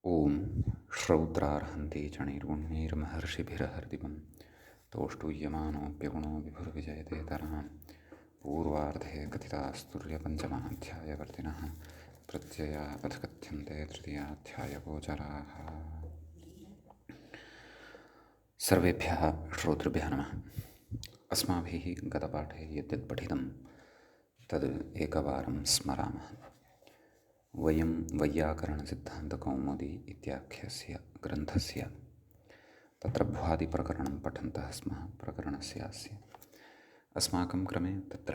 ॐ श्रौद्रार्हन्ति चणैर्गुण्यैर्महर्षिभिरहर्दिवं तोष्टूयमानोऽप्यगुणो विभुर्विजयते तरां पूर्वार्धे कथितास्तुर्यपञ्चमाध्यायवर्तिनः प्रत्यया अथ कथ्यन्ते तृतीयाध्यायगोचराः। सर्वेभ्यः श्रोतृभ्यः नमः। अस्माभिः गतपाठे यद्यत् पठितं तद् एकवारं स्मरामः। वयं वैयाकरणसिद्धान्तकौमुदी इत्याख्यस्य ग्रन्थस्य तत्र भ्वादिप्रकरणं पठन्तः स्मः। प्रकरणस्यास्य अस्माकं क्रमे तत्र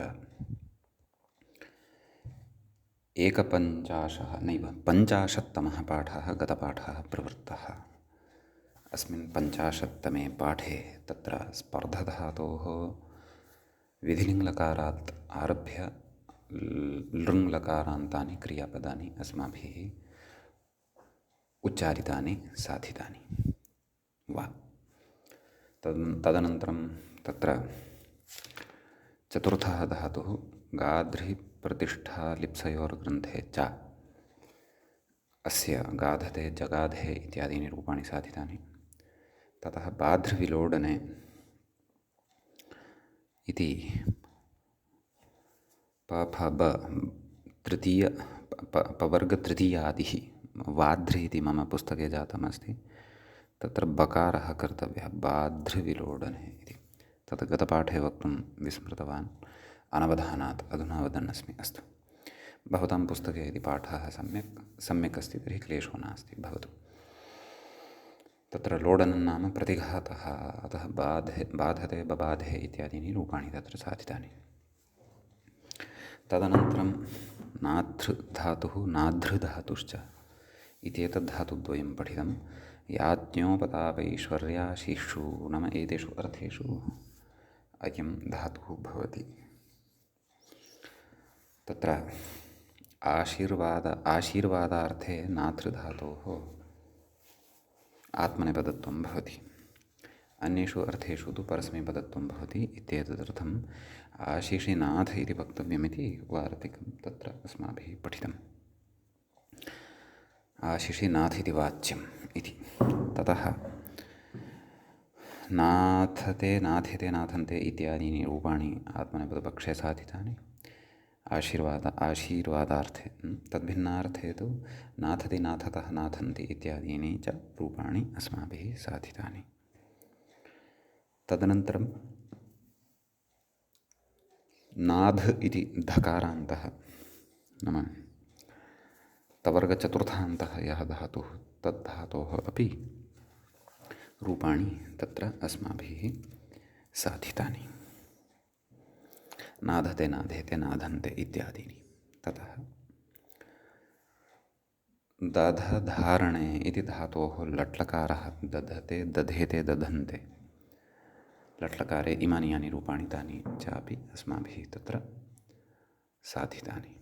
पञ्चाशत्तमः पाठः गतपाठः प्रवृत्तः। अस्मिन् 50तमे पाठे तत्र स्पर्धधातोः विधिलिङ्लकारात् आरभ्य लृङ्लकारान्तानि क्रियापदानि अस्माभिः उच्चारितानि साधितानि वा। तदनन्तरं तत्र चतुर्थः धातुः गाध्रिप्रतिष्ठालिप्सयोर्ग्रन्थे च अस्य गाधते जगाधे इत्यादीनि रूपाणि साधितानि। ततः बाध्रविलोडने इति पवर्गतृतीयादिः वाध्रि इति मम पुस्तके जातमस्ति। तत्र बकारः कर्तव्यः बाध्रविलोडने इति। तत् गतपाठे वक्तुं विस्मृतवान्, अनवधानात् अधुना वदन्नस्मि। अस्तु, भवतां पुस्तके यदि पाठः सम्यक् अस्ति तर्हि क्लेशो नास्ति, भवतु। तत्र लोडनं नाम प्रतिघातः, अतः बाधते बबाधे इत्यादीनि रूपाणि तत्र साधितानि। तदनन्तरं नाधृधातुः नाधृधातुश्च इत्येतद्धातुद्वयं पठितं। याज्ञोपतापैश्वर्याशीषु नाम एतेषु अर्थेषु अयं धातुः भवति। तत्र आशीर्वादार्थे नाधृधातोः आत्मनेपदत्वं भवति, अन्येषु अर्थेषु तु परस्मैपदत्वं भवति इत्येतदर्थम् आशिषिनाथ इति वक्तव्यमिति वार्तिकं तत्र अस्माभिः पठितम्। आशिषिनाथ इति वाच्यम् इति। ततः नाथते नाथ्यते नाथन्ते इत्यादीनि रूपाणि आत्मनेपदपक्षे साधितानि। आशीर्वादार्थे तद्भिन्नार्थे तु नाथति नाथतः नाथन्ति इत्यादीनि च रूपाणि अस्माभिः साधितानि। तदनन्तरं नाध इति धकारान्तः नाम तवर्गचतुर्थान्तः यः धातुः तद्धातोः अपि रूपाणि तत्र अस्माभिः साधितानि। नाधते नाधेते नाधन्ते इत्यादीनि। ततः दधधारणे इति धातोः लट्लकारः दधते दधेते दधन्ते, लट्लकारे इमानि यानि रूपाणि तानि चापि अस्माभिः तत्र साधितानि।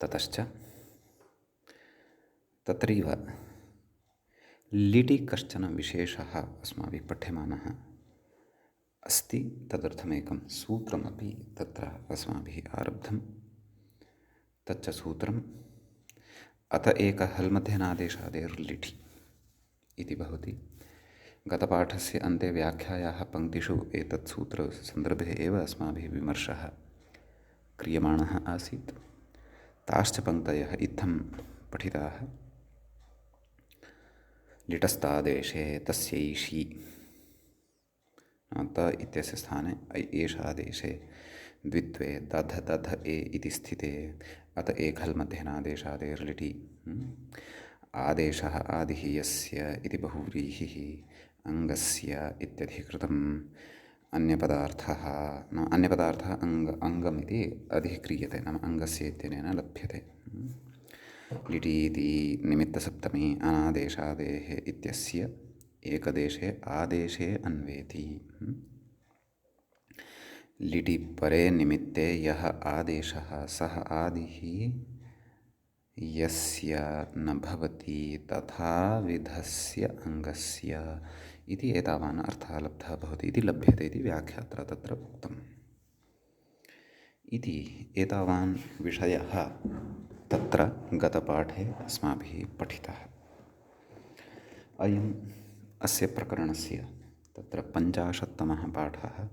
ततश्च तत्रैव लिटि कश्चन विशेषः अस्माभिः पठ्यमानः अस्ति। तदर्थमेकं सूत्रमपि तत्र अस्माभिः आरब्धं। तच्च सूत्रम् अत एक हल्मध्येनादेशादेर्लिठि इति भवति। गतपाठस्य अन्ते व्याख्यायाः पङ्क्तिषु एतत् सूत्रसन्दर्भे एव अस्माभिः विमर्शः क्रियमाणः आसीत्। ताश्च पङ्क्तयः इत्थं पठिताः। लिटस्तादेशे तस्यैषि त इत्यस्य स्थाने एषादेशे द्वित्वे दध दध ए इति स्थिते अत एकल्मध्येनादेशादेर्लिटि आदेशः आदिः यस्य इति बहुव्रीहिः अङ्गस्य इत्यधिकृतम् अन्यपदार्थः अङ्गमिति अधिक्रियते, नाम अङ्गस्य इत्यनेन लभ्यते। लिटि इति निमित्तसप्तमी अनादेशादेः इत्यस्य एकदेशे आदेशे अन्वेति। लिटि परे निमित्ते यः आदेशः सः आदिः यस्य न भवति तथा विधस्य अङ्गस्य इति एतावान् अर्थः लब्धः भवति इति लभ्यते इति व्याख्यात्रा तत्र उक्तम्। इति एतावान् विषयः तत्र गतपाठे अस्माभिः पठितः अयम् अस्य प्रकरणस्य तत्र 50तमः पाठः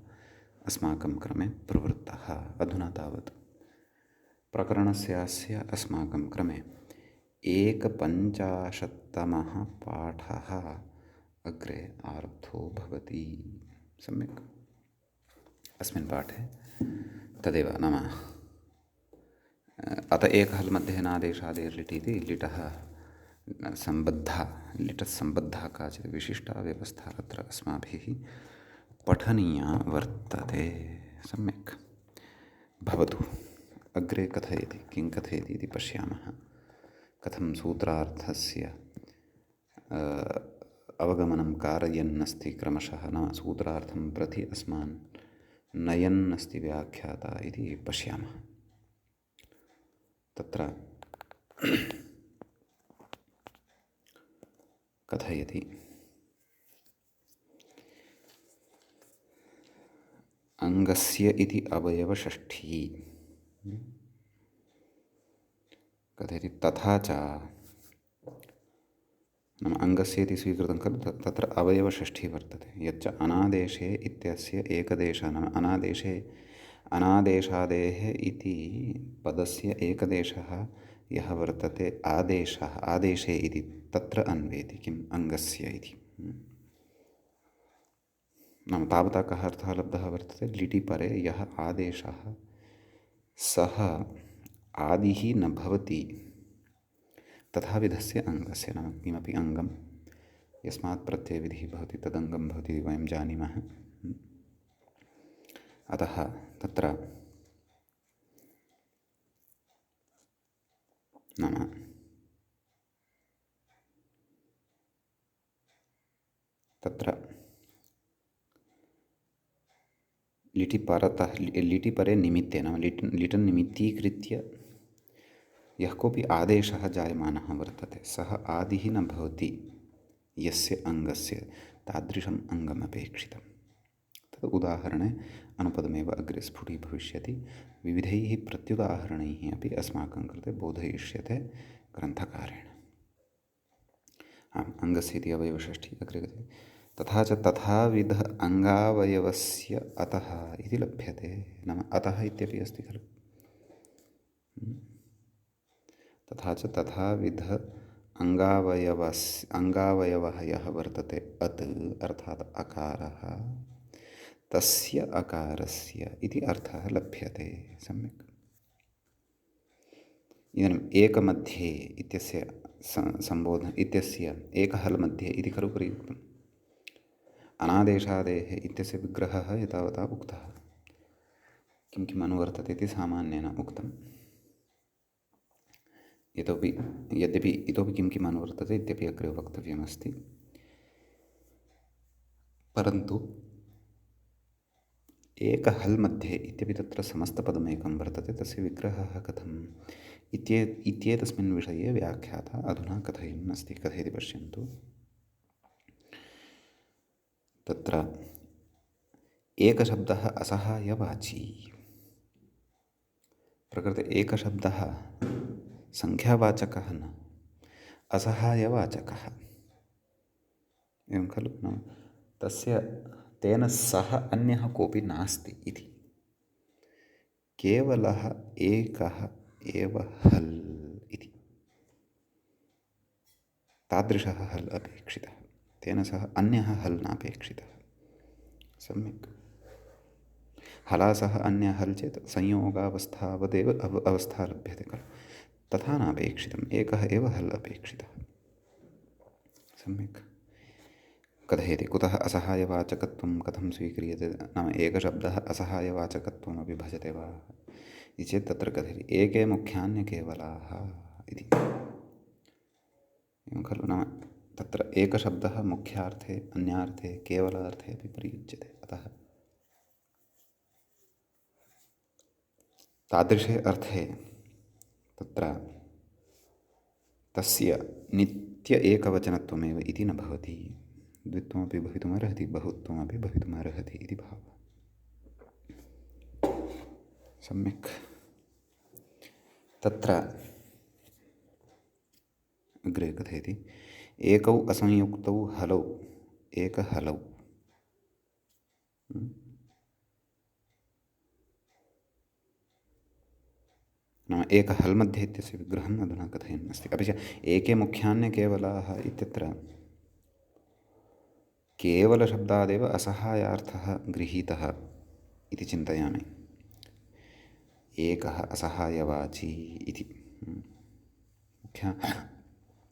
अस्माकं क्रमे प्रवृत्तः। अधुना तावत् प्रकरणस्यास्य अस्माकं क्रमे 51तमः पाठः अग्रे आरब्धो भवति। सम्यक्। अस्मिन् पाठे तदेव नाम अत एकहल् मध्ये नादेशादेर्लिट् इति लिटः सम्बद्धा लिटः सम्बद्धा काचित् विशिष्टा व्यवस्था अत्र अस्माभिः पठनीया वर्तते। सम्यक् भवतु। अग्रे कथयति किं कथयति इति पश्यामः। कथं सूत्रार्थस्य अवगमनं कारयन्नस्ति क्रमशः न सूत्रार्थं प्रति अस्मान् नयन्नस्ति व्याख्याता इति पश्यामः। तत्र कथयति अङ्गस्य इति अवयवषष्ठी कथयति तथा च नाम अङ्गस्य इति स्वीकृतं खलु तत्र अवयवषष्ठी वर्तते यच्च अनादेशे इत्यस्य एकदेशः नाम अनादेशे अनादेशादेः इति पदस्य एकदेशः यः वर्तते आदेशः आदेशे इति तत्र अन्वेति किम् अङ्गस्य इति नाम तावता कः अर्थः लब्धः वर्तते लिटि परे यः आदेशः सः आदिः न भवति तथाविधस्य अङ्गस्य नाम किमपि अङ्गं यस्मात् प्रत्ययविधिः भवति तदङ्गं भवति वयं जानीमः। अतः तत्र नाम तत्र लिटि परे निमित्ते नाम लिटन् निमित्तीकृत्य यः कोऽपि आदेशः जायमानः वर्तते सः आदिः न भवति यस्य अङ्गस्य तादृशम् अङ्गमपेक्षितं। तद् उदाहरणे अनुपदमेव अग्रे स्फुटीभविष्यति। विविधैः प्रत्युदाहरणैः अपि अस्माकं कृते बोधयिष्यते ग्रन्थकारेण। अङ्गस्य इति अवयवषष्ठी अग्रे गते तथा च तथाविध अङ्गावयवस्य अतः इति लभ्यते। नाम अतः इत्यपि अस्ति खलु। तथा च तथाविध अङ्गावयवः यः वर्तते अत् अर्थात् अकारः तस्य अकारस्य इति अर्थः लभ्यते। सम्यक्। इदानीम् एकमध्ये इत्यस्य सम्बोधन इत्यस्य एकहल् मध्ये इति खलु प्रयुक्तम्। अनादेशादेः इत्यस्य विग्रहः एतावता उक्तः। किं किम् अनुवर्तते इति सामान्येन उक्तम्। यद्यपि इतोपि किं किम् अनुवर्तते इत्यपि अग्रे वक्तव्यमस्ति। परन्तु एकहल् मध्ये इत्यपि तत्र समस्तपदमेकं वर्तते तस्य विग्रहः कथम् इत्येतस्मिन् विषये व्याख्याता अधुना कथयन् अस्ति। कथयति पश्यन्तु। तत्र एकशब्दः असहायवाची प्रकृते एकशब्दः संख्यावाचकः न असहायवाचकः एवं खलु। नाम तस्य तेन सह अन्यः कोऽपि नास्ति इति केवलः एकः एव हल् इति तादृशः हल् अपेक्षितः। तेन सह अन्यः हल् नापेक्षितः। सम्यक्। हलासः अन्यः हल् चेत् संयोगावस्थावदेव अवस्था लभ्यते खलु। तथा नापेक्षितम्। एकः एव हल् अपेक्षितः। सम्यक्। कथयति कुतः असहायवाचकत्वं कथं स्वीक्रियते नाम एकशब्दः असहायवाचकत्वमपि भजते वा इति चेत् तत्र कथयति एके मुख्यान्यकेवलाः इति एवं खलु। नाम तत्र एकशब्दः मुख्यार्थे अन्यार्थे केवलार्थे अपि प्रयुज्यते। अतः तादृशे अर्थे तत्र तस्य नित्य एकवचनत्वमेव इति न भवति। द्वित्वमपि भवितुमर्हति बहुत्वमपि भवितुमर्हति इति भावः। सम्यक्। तत्र अग्रे कथयति एकौ असंयुक्तौ हलौ एकहलौ। नाम एकहल् मध्ये इत्यस्य विग्रहम् अधुना कथयन् अस्ति। अपि च एके मुख्यान्य केवलाः इत्यत्र केवलशब्दादेव असहायार्थः गृहीतः इति चिन्तयामि। एकः असहायवाची इति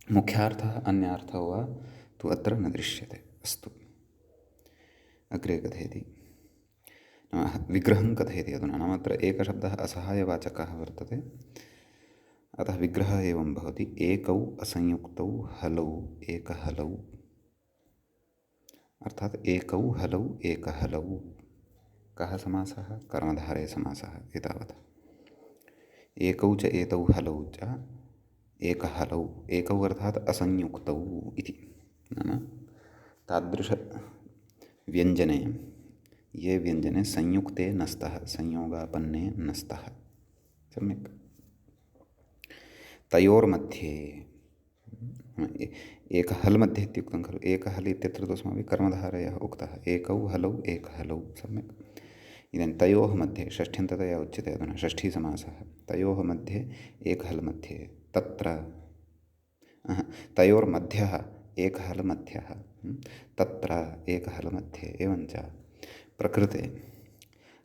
मुख्यार्थः अन्यार्थो वा तु अत्र न दृश्यते। अस्तु, अग्रे कथयति विग्रहं कथयति अधुना। नाम अत्र एकशब्दः असहायवाचकः वर्तते, अतः विग्रहः एवं भवति एकौ असंयुक्तौ हलौ एकहलौ, अर्थात् एकौ हलौ एकहलौ। कः समासः? कर्मधारयसमासः। एतावत् एकौ च एतौ हलौ च एकहलौ। एकौ अर्थात् असंयुक्तौ इति। नाम तादृशव्यञ्जने ये व्यञ्जने संयुक्ते नस्तः, संयोगापन्ने नस्तः। सम्यक्। तयोर्मध्ये एकहल् मध्ये इत्युक्तं खलु। एकहल् इत्यत्र तु अस्माभिः कर्मधारयः उक्तः। एकौ हलौ एकहलौ। सम्यक्। इदानीं तयोः मध्ये षष्ठ्यन्ततया उच्यते अधुना, षष्ठीसमासः। तयोः मध्ये एकहल् मध्ये तत्र तयोर्मध्यः एकहल् मध्यः तत्र एकहल् मध्ये। एवञ्च प्रकृते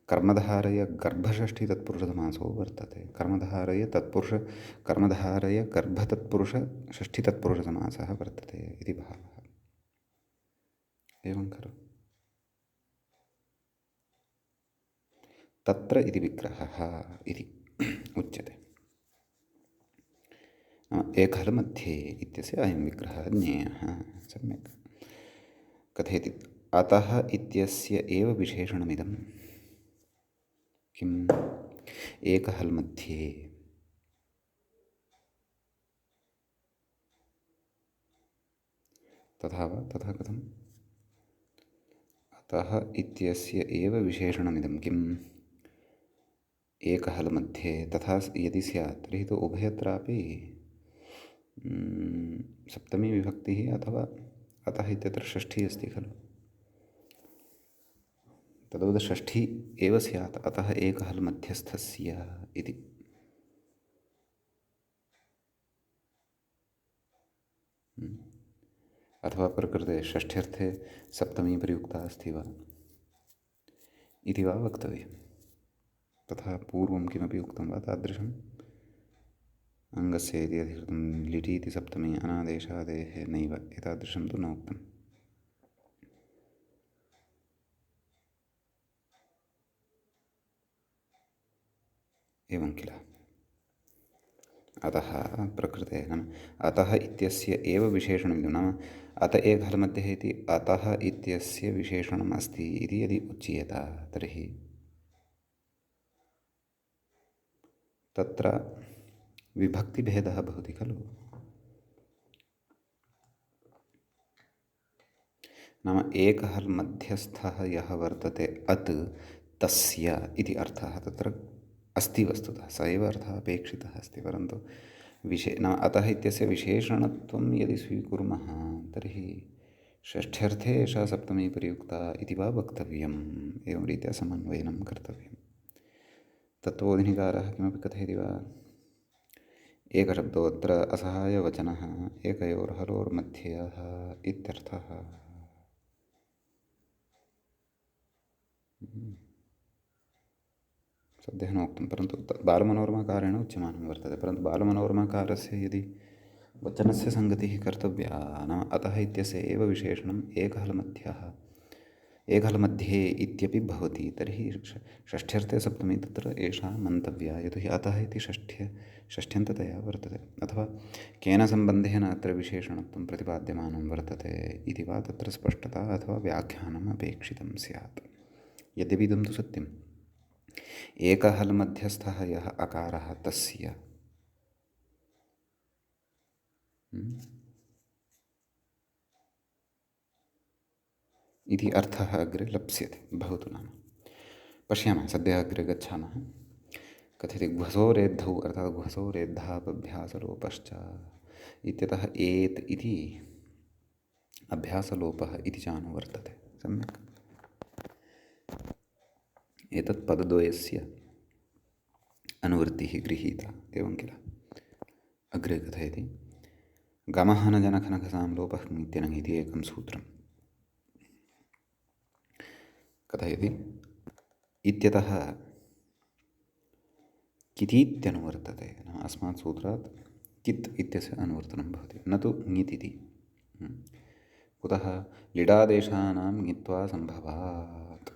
कर्मधारय गर्भषष्ठी तत्पुरुषसमासो वर्तते। कर्मधारय तत्पुरुष कर्मधारय गर्भतत्पुरुष षष्ठी तत्पुरुषसमासः वर्तते इति भावः। एवं खलु। तत्र इति विग्रहः इति उच्यते। एकहल् मध्ये इत्यस्य अयं विग्रहः ज्ञेयः। सम्यक्। कथयति अतः इत्यस्य एव विशेषणमिदं किम्? एकहल् मध्ये तथा वा? तथा कथम्? अतः इत्यस्य एव विशेषणमिदं किम्? एकहल् मध्ये तथा यदि स्यात् तर्हि तु उभयत्रापि सप्तमी विभक्तिः अथवा अतः इत्यत्र षष्ठी अस्ति खलु। तद्वत् षष्ठी एव स्यात् अतः एकहल् मध्यस्थस्य इति। अथवा प्रकृते षष्ठ्यर्थे सप्तमी प्रयुक्ता अस्ति वा इति वा वक्तव्यं। तथा पूर्वं किमपि उक्तं वा तादृशम्? अङ्गस्य इति अधिकृतं लिटि इति सप्तमी अनादेशादेः नैव, एतादृशं तु न उक्तम्। एवं किल। अतः प्रकृते नाम अतः इत्यस्य एव विशेषणं, नाम अत एकहल् मध्ये इति अतः इत्यस्य विशेषणम् अस्ति इति यदि उच्येत तर्हि तत्र विभक्तिभेदः भवति खलु। नाम एकहल् मध्यस्थः यः वर्तते अत् तस्य इति अर्थः तत्र अस्ति वस्तुतः। स एव अर्थः अपेक्षितः अस्ति, परन्तु नाम अतः इत्यस्य विशेषणत्वं यदि स्वीकुर्मः तर्हि षष्ठ्यर्थे एषा सप्तमी प्रयुक्ता इति वा वक्तव्यम्। एवं रीत्या समन्वयनं कर्तव्यं। तत्त्वबोधिनीकारः किमपि कथयति वा? एकशब्दोऽत्र असहायवचनः एकयोर्हलोर्मध्यः इत्यर्थः। सद्यः नोक्तं, परन्तु बालमनोरमाकारेण उच्यमानं वर्तते। परन्तु बालमनोरमाकारस्य यदि वचनस्य सङ्गतिः कर्तव्या, नाम अतः इत्यस्य एव विशेषणम् एकहल् मध्यः एकहल् मध्ये इत्यपि भवति, तर्हि षष्ठ्यर्थे सप्तमी तत्र एषा मन्तव्या। यतोहि अतः इति षष्ठ्यन्ततया वर्तते। अथवा केन सम्बन्धेन अत्र विशेषणत्वं प्रतिपाद्यमानं वर्तते इति वा तत्र स्पष्टता अथवा व्याख्यानम् अपेक्षितं स्यात्। यद्यपि इदं तु सत्यम्। एकहल् मध्यस्थः यः अकारः तस्य इति अर्थः अग्रे लप्स्यते। भवतु नाम पश्यामः, सद्यः अग्रे गच्छामः। कथयति घ्वसोरेद्धौ अर्थात् घ्वसोरेद्धापभ्यासलोपश्च इत्यतः एत् इति अभ्यासलोपः इति च अनुवर्तते। सम्यक्। एतत् पदद्वयस्य अनुवृत्तिः गृहीता एवं किल। अग्रे कथयति गमः न जनखनखसां लोपः इत्यनङ् इति एकं सूत्रं कथयति। इत्यतः कितीत्यनुवर्तते। नाम अस्मात् सूत्रात् कित् इत्यस्य अनुवर्तनं भवति, न तु ङित् इति। कुतः? लिडादेशानां ङित्वा सम्भवात्।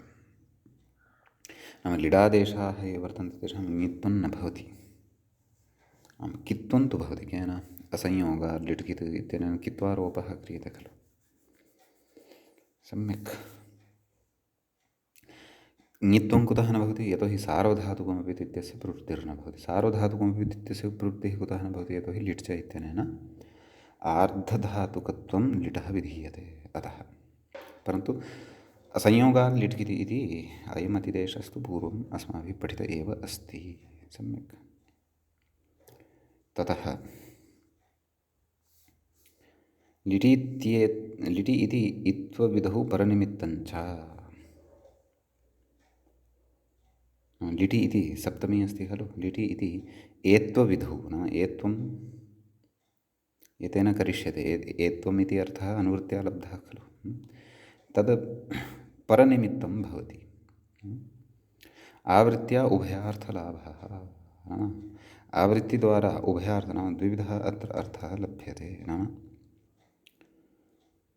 नाम लिडादेशाः ये वर्तन्ते तेषां ङित्वं न भवति, कित्वं तु भवति। केन? असंयोगात् लिट् कित् इत्यनेन कित्वारोपः क्रियते खलु। सम्यक्। ङित्वं कुतः न भवति? यतोहि सार्वधातुकमपि इत्यस्य प्रवृत्तिर्न भवति। सार्वधातुकमपि इत्यस्य प्रवृत्तिः कुतः न भवति? यतोहि लिट् च इत्यनेन आर्धधातुकत्वं लिटः विधीयते अतः। परन्तु असंयोगात् लिट् किति इति अयम् अतिदेशस्तु पूर्वम् अस्माभिः पठित एव अस्ति। सम्यक्। ततः लिटि इति इत्वविधौ परनिमित्तञ्च। लिटि इति सप्तमी अस्ति खलु। लिटि इति एत्वविधौ, नाम एत्वम् एतेन करिष्यते, एत्वम् इति अर्थः अनुवृत्त्या लब्धः खलु। तद् परनिमित्तं भवति। आवृत्त्या उभयार्थलाभः। आवृत्तिद्वारा उभयार्थ नाम द्विविधः अत्र अर्थः लभ्यते। नाम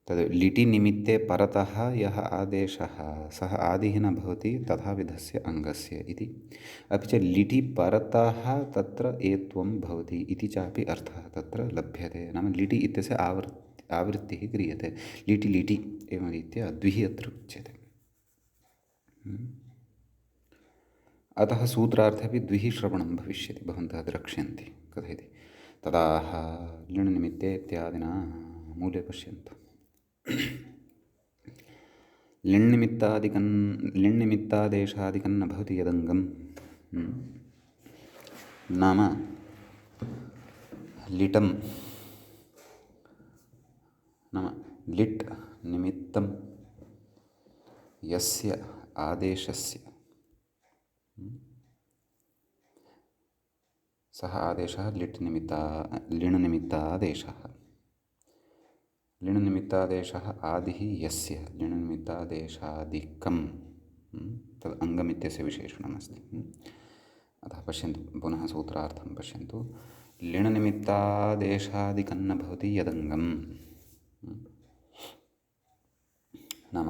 तद् लिटि निमित्ते परतः यः आदेशः सः आदिः न भवति तथाविधस्य अङ्गस्य इति। अपि च लिटि परतः तत्र एत्वं भवति इति चापि अर्थः तत्र लभ्यते। नाम लिटि इत्यस्य आवृत्तिः क्रियते। लिटि एवं रीत्या द्विः अत्र उच्यते। अतः सूत्रार्थे अपि द्विः श्रवणं भविष्यति, भवन्तः द्रक्ष्यन्ति। कथयति तदाह लिण्निमित्ते इत्यादिना मूले पश्यन्तु। लिण्निमित्तादेशादिकं न भवति यदङ्गं। नाम लिटं नाम लिट् निमित्तं यस्य आदेशस्य सः आदेशः लिण्निमित्तादेशः। लिण्निमित्तादेशः आदिः यस्य लिण्निमित्तादेशादिकं तद् अङ्गमित्यस्य विशेषणमस्ति। अतः पश्यन्तु पुनः सूत्रार्थं पश्यन्तु। लिण्निमित्तादेशादिकं न भवति यदङ्गं। नाम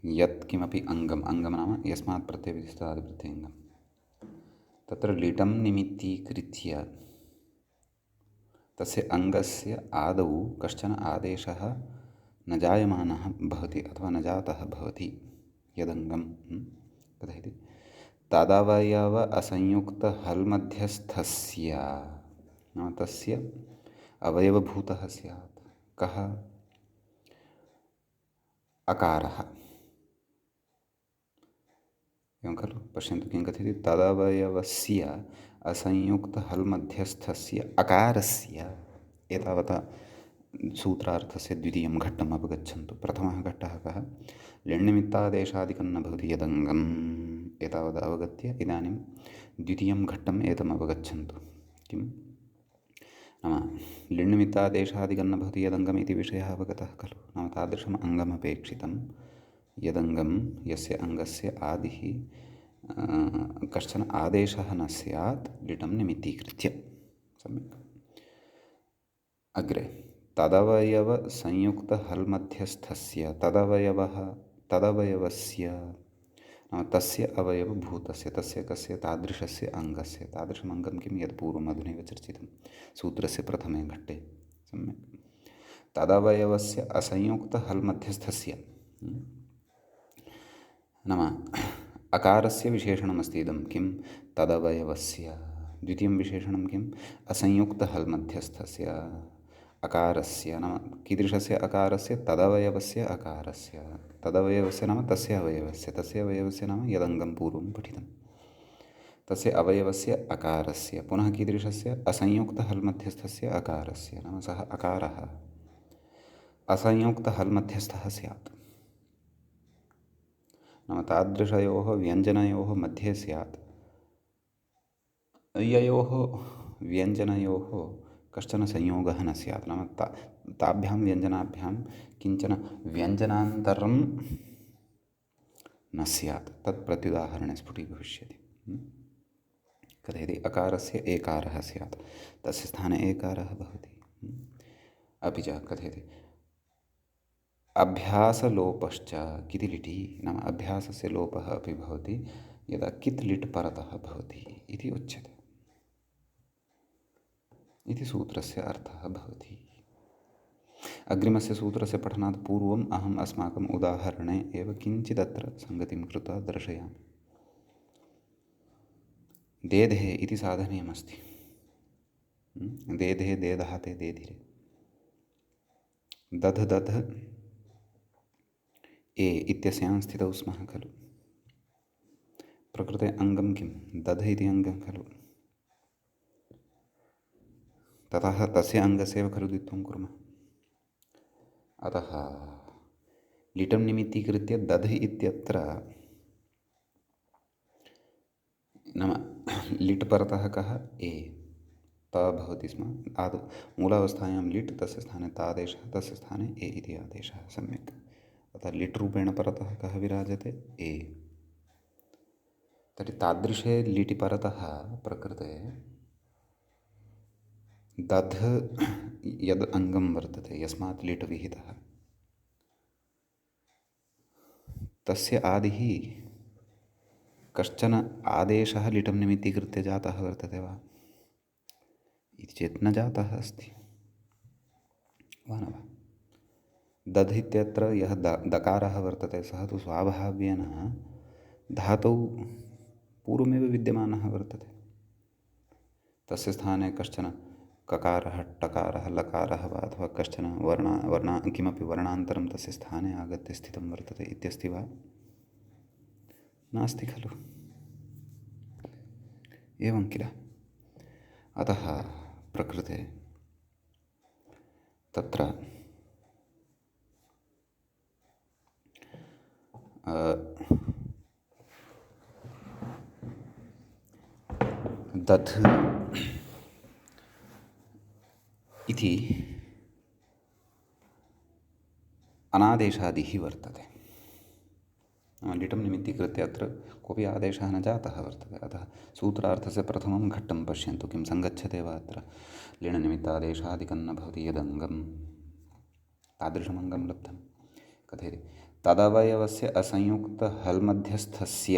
यत्किमपि अङ्गम्, अङ्गं नाम यस्मात् प्रत्ययविधिस्तादिप्रत्ययङ्गं, तत्र लिटं निमित्तीकृत्य तस्य अङ्गस्य आदौ कश्चन आदेशः न जायमानः भवति अथवा न जातः भवति यदङ्गं। कथयति तदवयव असंयुक्तहल्मध्यस्थस्य नाम तस्य अवयवभूतः स्यात्। कः? अकारः। एवं खलु। पश्यन्तु किं कथयति। तदवयवस्य असंयुक्तहल्मध्यस्थस्य अकारस्य। एतावता सूत्रार्थस्य द्वितीयं घट्टम् अपगच्छन्तु। प्रथमः घट्टः कः? लिण्निमित्तादेशादिकं न भवति यदङ्गम्। एतावत् अवगत्य इदानीं द्वितीयं घट्टम् एतम् अवगच्छन्तु। किं नाम लिण्निमित्तादेशादिकं न भवति यदङ्गम् इति विषयः अवगतः खलु। नाम तादृशम् अङ्गमपेक्षितं यदङ्गं यस्य अङ्गस्य आदिः कश्चन आदेशः न स्यात् लिटं निमित्तीकृत्य। सम्यक्। अग्रे तदवयवसंयुक्तहल्मध्यस्थस्य तदवयवस्य नाम तस्य अवयवभूतस्य तस्य कस्य तादृशस्य अङ्गस्य। तादृशम् अङ्गं किं? यत् पूर्वम् अधुनैव चर्चितं सूत्रस्य प्रथमे घट्टे। सम्यक्। तदवयवस्य असंयुक्तहल्मध्यस्थस्य नाम अकारस्य विशेषणमस्ति इदं। किं? तदवयवस्य। द्वितीयं विशेषणं किम्? असंयुक्तहल्मध्यस्थस्य अकारस्य नाम कीदृशस्य अकारस्य? तदवयवस्य अकारस्य। तदवयवस्य नाम तस्य अवयवस्य नाम यदङ्गं पूर्वं पठितं तस्य अवयवस्य अकारस्य पुनः कीदृशस्य असंयुक्तहल्मध्यस्थस्य अकारस्य नाम सः अकारः असंयुक्तहल्मध्यस्थः स्यात् नाम तादृशयोः व्यञ्जनयोः मध्ये स्यात् ययोः व्यञ्जनयोः कश्चन संयोगः न स्यात् नाम ताभ्यां व्यञ्जनाभ्यां किञ्चन व्यञ्जनान्तरं न स्यात् तत् प्रत्युदाहरणे स्फुटीभविष्यति कथयति अकारस्य एकारः स्यात् तस्य स्थाने एकारः भवति अपि च कथयति अभ्यासलोपश्च किति लिटि नाम अभ्यासस्य लोपः अपि भवति यदा कित् लिट् परतः भवति इति उच्यते इति सूत्रस्य अर्थः भवति अग्रिमस्य सूत्रस्य पठनात् पूर्वम् अहम् अस्माकम् उदाहरणे एव किञ्चिदत्र सङ्गतिं कृत्वा दर्शयामि देधे इति साधनीयमस्ति देधे देदहाते देधिरे दध दध ए इत्यस्यां स्थितौ स्मः खलु प्रकृते अङ्गं किं दध इति अङ्गं खलु ततः तस्य अङ्गस्य एव खलु द्वित्वं कुर्मः अतः लिटं निमित्तीकृत्य दध इत्यत्र नाम लिट् परतः कः ए त भवति स्म आदौ मूलावस्थायां लिट् तस्य स्थाने तादेशः तस्य स्थाने ए इति आदेशः सम्यक् अतः लिट् रूपेण परतः कः विराजते ए तर्हि तादृशे लिटि परतः प्रकृते दध यद् अङ्गं वर्तते यस्मात् लिट् विहितः तस्य आदिः कश्चन आदेशः लिटं निमित्तीकृत्य जातः वर्तते वा इति चेत् न जातः अस्ति वा न वा दध् इत्यत्र यः दकारः वर्तते सः तु स्वाभाव्येन धातौ पूर्वमेव विद्यमानः वर्तते तस्य स्थाने कश्चन ककारः टकारः लकारः वा अथवा कश्चन किमपि वर्णान्तरं तस्य स्थाने आगत्य स्थितं वर्तते इत्यस्ति वा नास्ति खलु एवं किल अतः प्रकृते तत्र दध् इति अनादेशादिः वर्तते लिटं निमित्तीकृत्य अत्र कोऽपि आदेशः न जातः वर्तते अतः सूत्रार्थस्य प्रथमं घट्टं पश्यन्तु किं सङ्गच्छते वा अत्र लिणनिमित्तादेशादिकं न भवति यदङ्गं तादृशमङ्गं लब्धं कथयति तदवयवस्य असंयुक्तहल्मध्यस्थस्य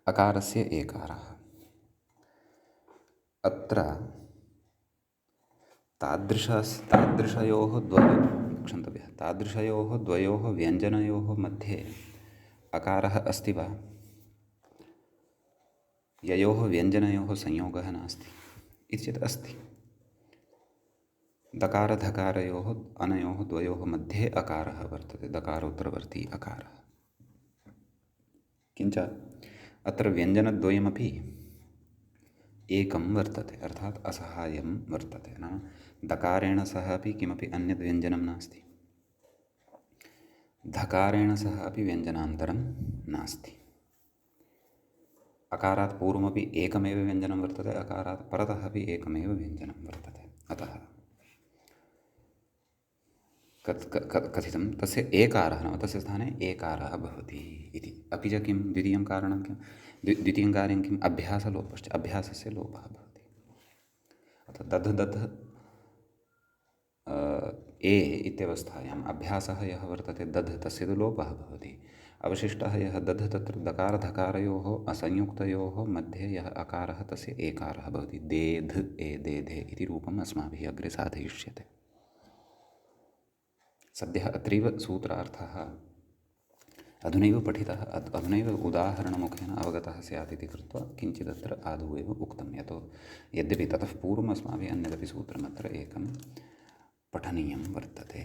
अकारस्य एकारः अत्र तादृशयोः द्वयोः व्यञ्जनयोः मध्ये अकारः अस्ति वा ययोः व्यञ्जनयोः संयोगः नास्ति इति चेत् अस्ति दकारधकारयोः अनयोः द्वयोः मध्ये अकारः वर्तते दकारोत्तरवर्ती अकारः किञ्च अत्र व्यञ्जनद्वयमपि एकं वर्तते अर्थात् असहायं वर्तते नाम दकारेण सह अपि किमपि अन्यद् व्यञ्जनं नास्ति धकारेण सह अपि व्यञ्जनान्तरं नास्ति अकारात् पूर्वमपि एकमेव व्यञ्जनं वर्तते अकारात् परतः अपि एकमेव व्यञ्जनं वर्तते अतः कथितं तस्य एकारः नाम तस्य स्थाने एकारः भवति इति अपि च किं द्वितीयं कारणं किं द्वितीयं कार्यं किम् अभ्यासलोपश्च अभ्यासस्य लोपः भवति अतः दध् दध् ए इत्यवस्थायाम् अभ्यासः यः वर्तते दध् तस्य तु लोपः भवति अवशिष्टः यः दध् तत्र दकारधकारयोः असंयुक्तयोः मध्ये यः अकारः तस्य एकारः भवति देध् ए देधे इति रूपम् अस्माभिः अग्रे साधयिष्यते सद्यः अत्रैव सूत्रार्थः अधुनैव पठितः अधुनैव उदाहरणमुखेन अवगतः स्यात् इति कृत्वा किञ्चिदत्र आदौ एव उक्तं यद्यपि ततः पूर्वम् अस्माभिः अन्यदपि सूत्रमत्र एकं पठनीयं वर्तते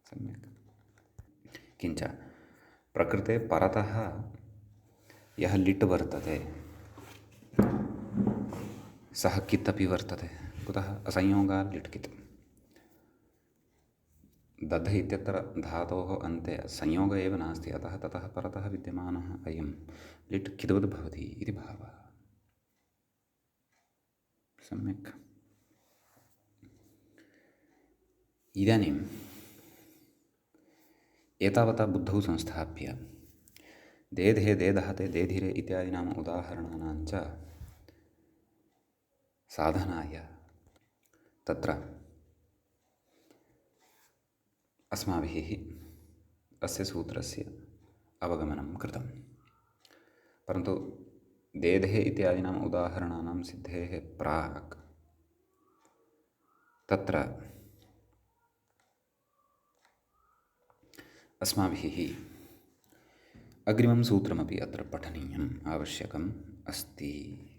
सम्यक् किञ्च प्रकृते परतः यः लिट् वर्तते सः कित् अपि वर्तते। कुतः? असंयोगात् लिट् कित्। दध इत्यत्र धातोः अन्ते संयोग एव नास्ति, अतः ततः परतः विद्यमानः अयं लिट् किद्वद् भवति इति भावः। सम्यक्। इदानीम् एतावता बुद्धौ संस्थाप्य देधे देदहते देधिरे इत्यादीनाम् उदाहरणानां च साधनाय तत्र अस्माभिः अस्य सूत्रस्य अवगमनं कृतं। परन्तु देधे इत्यादीनाम् उदाहरणानां सिद्धेः प्राक् तत्र अस्माभिः अग्रिमं सूत्रमपि अत्र पठनीयम् आवश्यकम् अस्ति।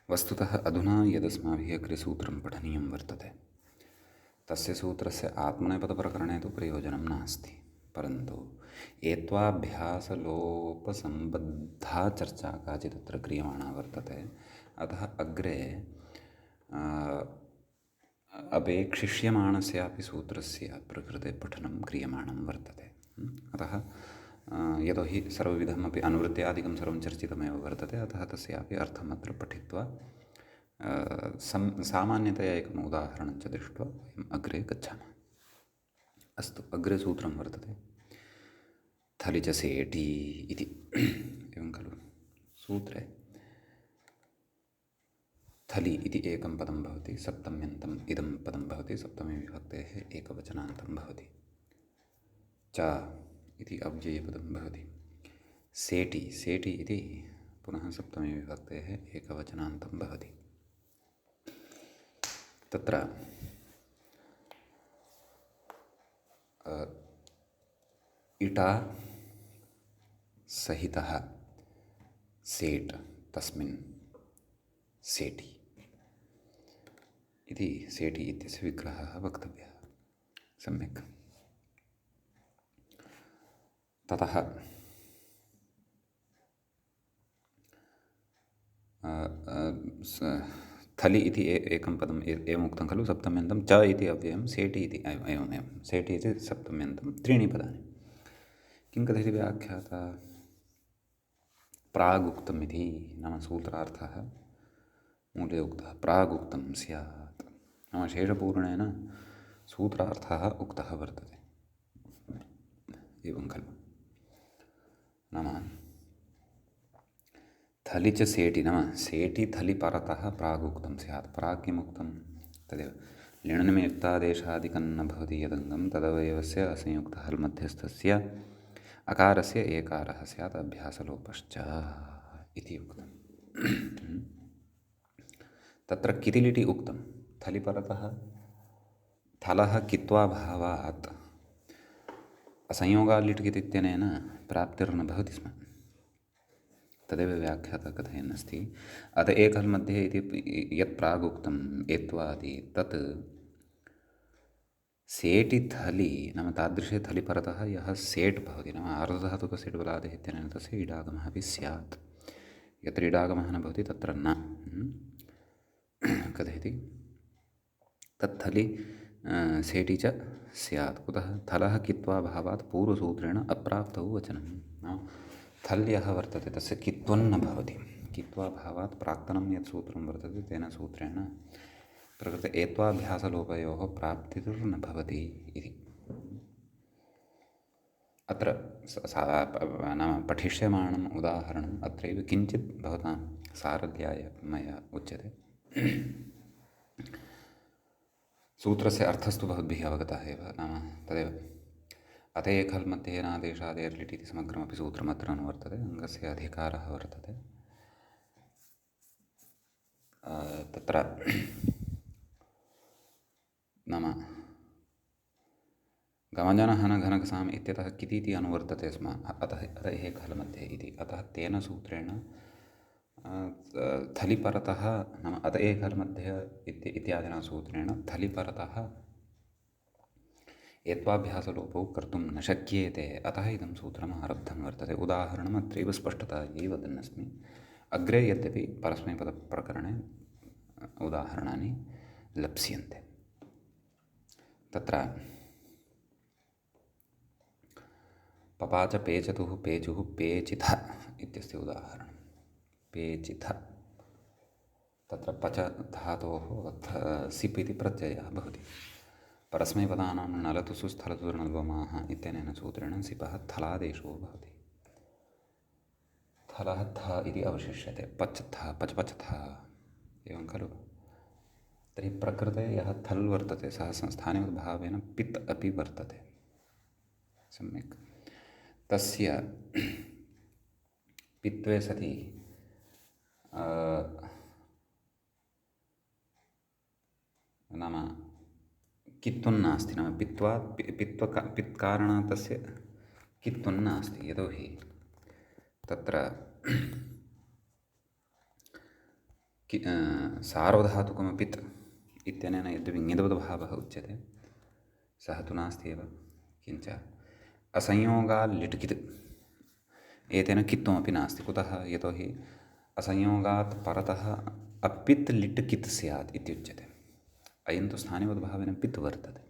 वस्तुतः अधुना यदस्माभिः अग्रे सूत्रं पठनीयं वर्तते तस्य सूत्रस्य आत्मनेपदप्रकरणे तु प्रयोजनं नास्ति, परन्तु एत्वाभ्यासलोपसम्बद्धा चर्चा काचित् अत्र क्रियमाणा वर्तते। अतः अग्रे अपेक्षिष्यमाणस्यापि सूत्रस्य प्रकृते पठनं क्रियमाणं वर्तते। अतः यतोहि सर्वविधमपि अनुवृत्त्यादिकं सर्वं चर्चितमेव वर्तते, अतः तस्यापि अर्थम् अत्र पठित्वा सामान्यतया एकम् उदाहरणं च दृष्ट्वा वयम् अग्रे गच्छामः। अस्तु, अग्रे सूत्रं वर्तते थलि च सेटि इति। एवं खलु सूत्रे थलि इति एकं पदं भवति, सप्तम्यन्तम् इदं पदं भवति, सप्तमी विभक्तेः एकवचनान्तं भवति। च इति अव्ययपदं भवति। सेटि सेटि इति पुनः सप्तमी विभक्तेः एकवचनान्तं भवति। तत्र इटा सहितः सेट् तस्मिन् सेटि इति सेटि इत्यस्य विग्रहः वक्तव्यः। सम्यक्। ततः थलि इति एकं पदम् एवमुक्तं खलु, सप्तम्यन्तं च इति अव्ययं, सेटि इति एवमेवं सेटि इति सप्तम्यन्तं, त्रीणि पदानि। किं कथयति व्याख्याता? प्रागुक्तम् इति, नाम सूत्रार्थः मूले उक्तः प्रागुक्तं स्यात्, नाम शेषपूर्णेन सूत्रार्थः उक्तः वर्तते। एवं खलु, नाम थलि च सेटि, नाम सेटि थलि परतः प्रागुक्तं स्यात्। प्राक् किमुक्तं तदेव, लिणनिमित्तादेशादिकं न भवति यदङ्गं तदवयवस्य असंयुक्तः हल् मध्यस्थस्य अकारस्य एकारः स्यात् अभ्यासलोपश्च इति उक्तम्। तत्र कितिलिटि उक्तं, थलि परतः थलः कित्वाभावात् असंयोगात् लिट् कित् इत्यनेन प्राप्तिर्न भवति स्म। तदेव व्याख्याता कथयन् अस्ति। अत एकल् मध्ये इति यत् प्रागुक्तम् एत्वादि तत् सेटि थलि, नाम तादृशे थलि परतः यः सेट् भवति, नाम आर्धधातुक सेट् बलादेः इत्यनेन तस्य इडागमः अपि स्यात्। यत्र इडागमः न भवति तत्र न। कथयति तत्थलि सेटि च स्यात्। कुतः? थलः कित्वाभावात् पूर्वसूत्रेण अप्राप्तौ वचनं। नाम थल् यः वर्तते तस्य कित्वं न भवति। कित्वाभावात् प्राक्तनं यत् सूत्रं वर्तते तेन सूत्रेण प्रकृते एत्वाभ्यासलोपयोः प्राप्तिर्न भवति इति। अत्र नाम पठिष्यमाणम् उदाहरणम् अत्रैव किञ्चित् भवतां सारथ्याय मया उच्यते। सूत्रस्य अर्थस्तु भवद्भिः अवगतः एव, नाम तदेव अत एकल् मध्ये नादेशादेर्लिट् इति समग्रमपि सूत्रमत्र अनुवर्तते। अङ्गस्य अधिकारः वर्तते। तत्र नाम गमजनहनघनकसाम् इत्यतः कितीति अनुवर्तते स्म। अतः एकल् मध्ये इति, अतः तेन सूत्रेण थलिपरतः नाम अत एकल् मध्ये इत्यादिना सूत्रेण थलिपरतः एत्वाभ्यासलोपौ कर्तुं न शक्येते, अतः इदं सूत्रम् आरब्धं वर्तते। उदाहरणम् अत्रैव स्पष्टतया वदन्नस्मि। अग्रे यद्यपि परस्मैपदप्रकरणे उदाहरणानि लप्स्यन्ते। तत्र पपाच पेचतुः पेचुः पेचिथ इत्यस्य उदाहरणं। पेचिथ तत्र पच धातोः सिप् इति प्रत्ययः भवति। परस्मैपदानां नलतुसु स्थलतु णद्वमाः इत्यनेन सूत्रेण सिपः थलादेशो भवति। थलः थ इति अवशिष्यते। पच् थ पच पच थ एवं खलु। तर्हि प्रकृते यः थल् वर्तते सः स्थानिवद्भावेन पित् अपि वर्तते। सम्यक्। तस्य पित्वे सति नाम कित्वन्नास्ति। नाम पित्कारणात् तस्य कित्वन्नास्ति। यतोहि तत्र सार्वधातुकमपित् इत्यनेन यद्यपि ङिदवद्भावः उच्यते सः तु नास्ति एव। किञ्च असंयोगाल् लिट् एतेन कित्वमपि नास्ति। कुतः? यतोहि असंयोगात् परतः अपित् लिट् कित् स्यात् इत्युच्यते। अयं तु स्थानिवद्भावेन पित् वर्तते।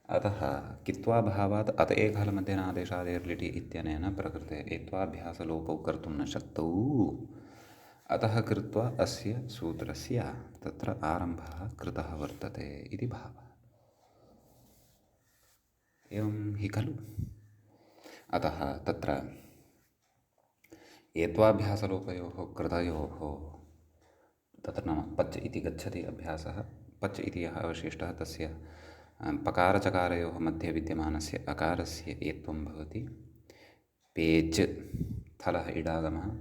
अतः कित्वाभावात् अत एकहलमध्येनादेशादेर्लिटि इत्यनेन प्रकृते एत्वाभ्यासलोपौ कर्तुं न शक्तौ। अतः कृत्वा अस्य सूत्रस्य तत्र आरम्भः कृतः वर्तते इति भावः। एवं हि खलु। अतः तत्र एत्वाभ्यासलोपयोः कृतयोः तत्र नाम पच् इति गच्छति अभ्यासः। पच् इति यः अवशिष्टः तस्य पकारचकारयोः मध्ये विद्यमानस्य अकारस्य एत्वं भवति। पेच् थलः इडागमः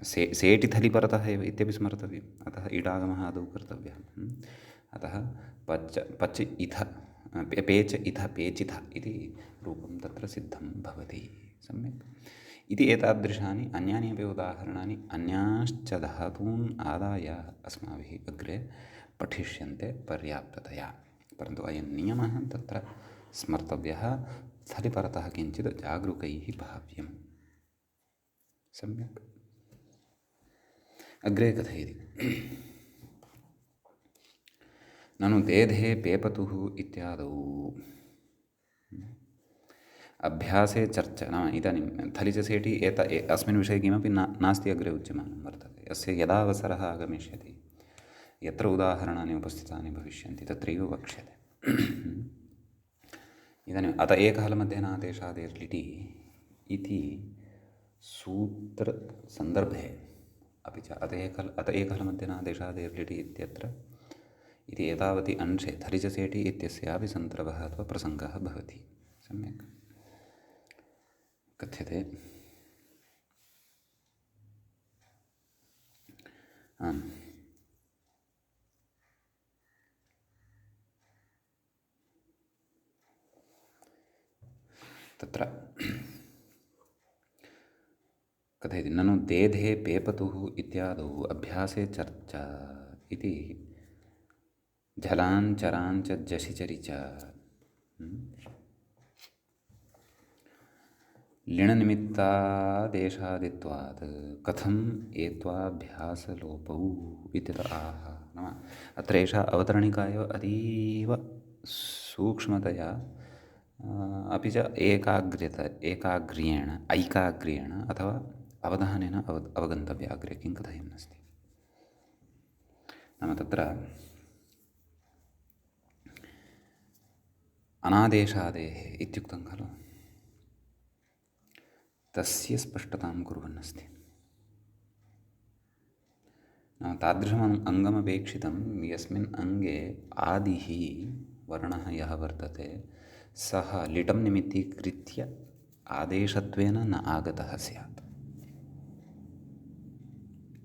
सेटि थलि परतः एव इत्यपि स्मर्तव्यम्। अतः इडागमः आदौ कर्तव्यः। अतः पच् इथ पेच इथ पेचिथ इति रूपं तत्र सिद्धं भवति। सम्यक्। इति एतादृशानि अन्यानि अपि उदाहरणानि अन्याश्च धातून् आदाय अस्माभिः अग्रे पठिष्यन्ते पर्याप्ततया। परन्तु अयं नियमः तत्र स्मर्तव्यः। स्थलिपरतः किञ्चित् जागरूकैः भाव्यम्। सम्यक्। अग्रे कथयति। ननु देधे पेपतुः इत्यादौ अभ्यासे चर्चा। नाम इदानीं थलिचसेटि अस्मिन् विषये किमपि नास्ति अग्रे उच्यमानं वर्तते। अस्य यदा अवसरः आगमिष्यति यत्र उदाहरणानि उपस्थितानि भविष्यन्ति तत्रैव वक्ष्यते। इदानीम् अत एकहलमध्येनादेशादेर्लिटि इति सूत्रसन्दर्भे अपि च अत एकहलमध्येनादेशादेर्लिटि इत्यत्र इति एतावति अंशे थलिचसेटि इत्यस्यापि सन्दर्भः अथवा प्रसङ्गः भवति। सम्यक् कथ्यते। आम्। तत्र कथयति। ननु देधे पेपतुः इत्यादौ अभ्यासे चर्चा इति झलाञ्चराञ्च जशिचरि च लिणनिमित्तादेशादित्वात् कथम् एत्वाभ्यासलोपौ इत्यत आह। नाम अत्र एषा अवतरणिका एव अतीव सूक्ष्मतया अपि च ऐकाग्र्येण अथवा अवधानेन अवगन्तव्या। अग्रे किं कथयन्नस्ति नाम तत्र अनादेशादेः इत्युक्तं खलु। तस्य स्पष्टतां कुर्वन्नस्ति। नाम तादृशम् अङ्गमपेक्षितं यस्मिन् अङ्गे आदिः वर्णः यः वर्तते सः लिटं निमित्तीकृत्य आदेशत्वेन न आगतः स्यात्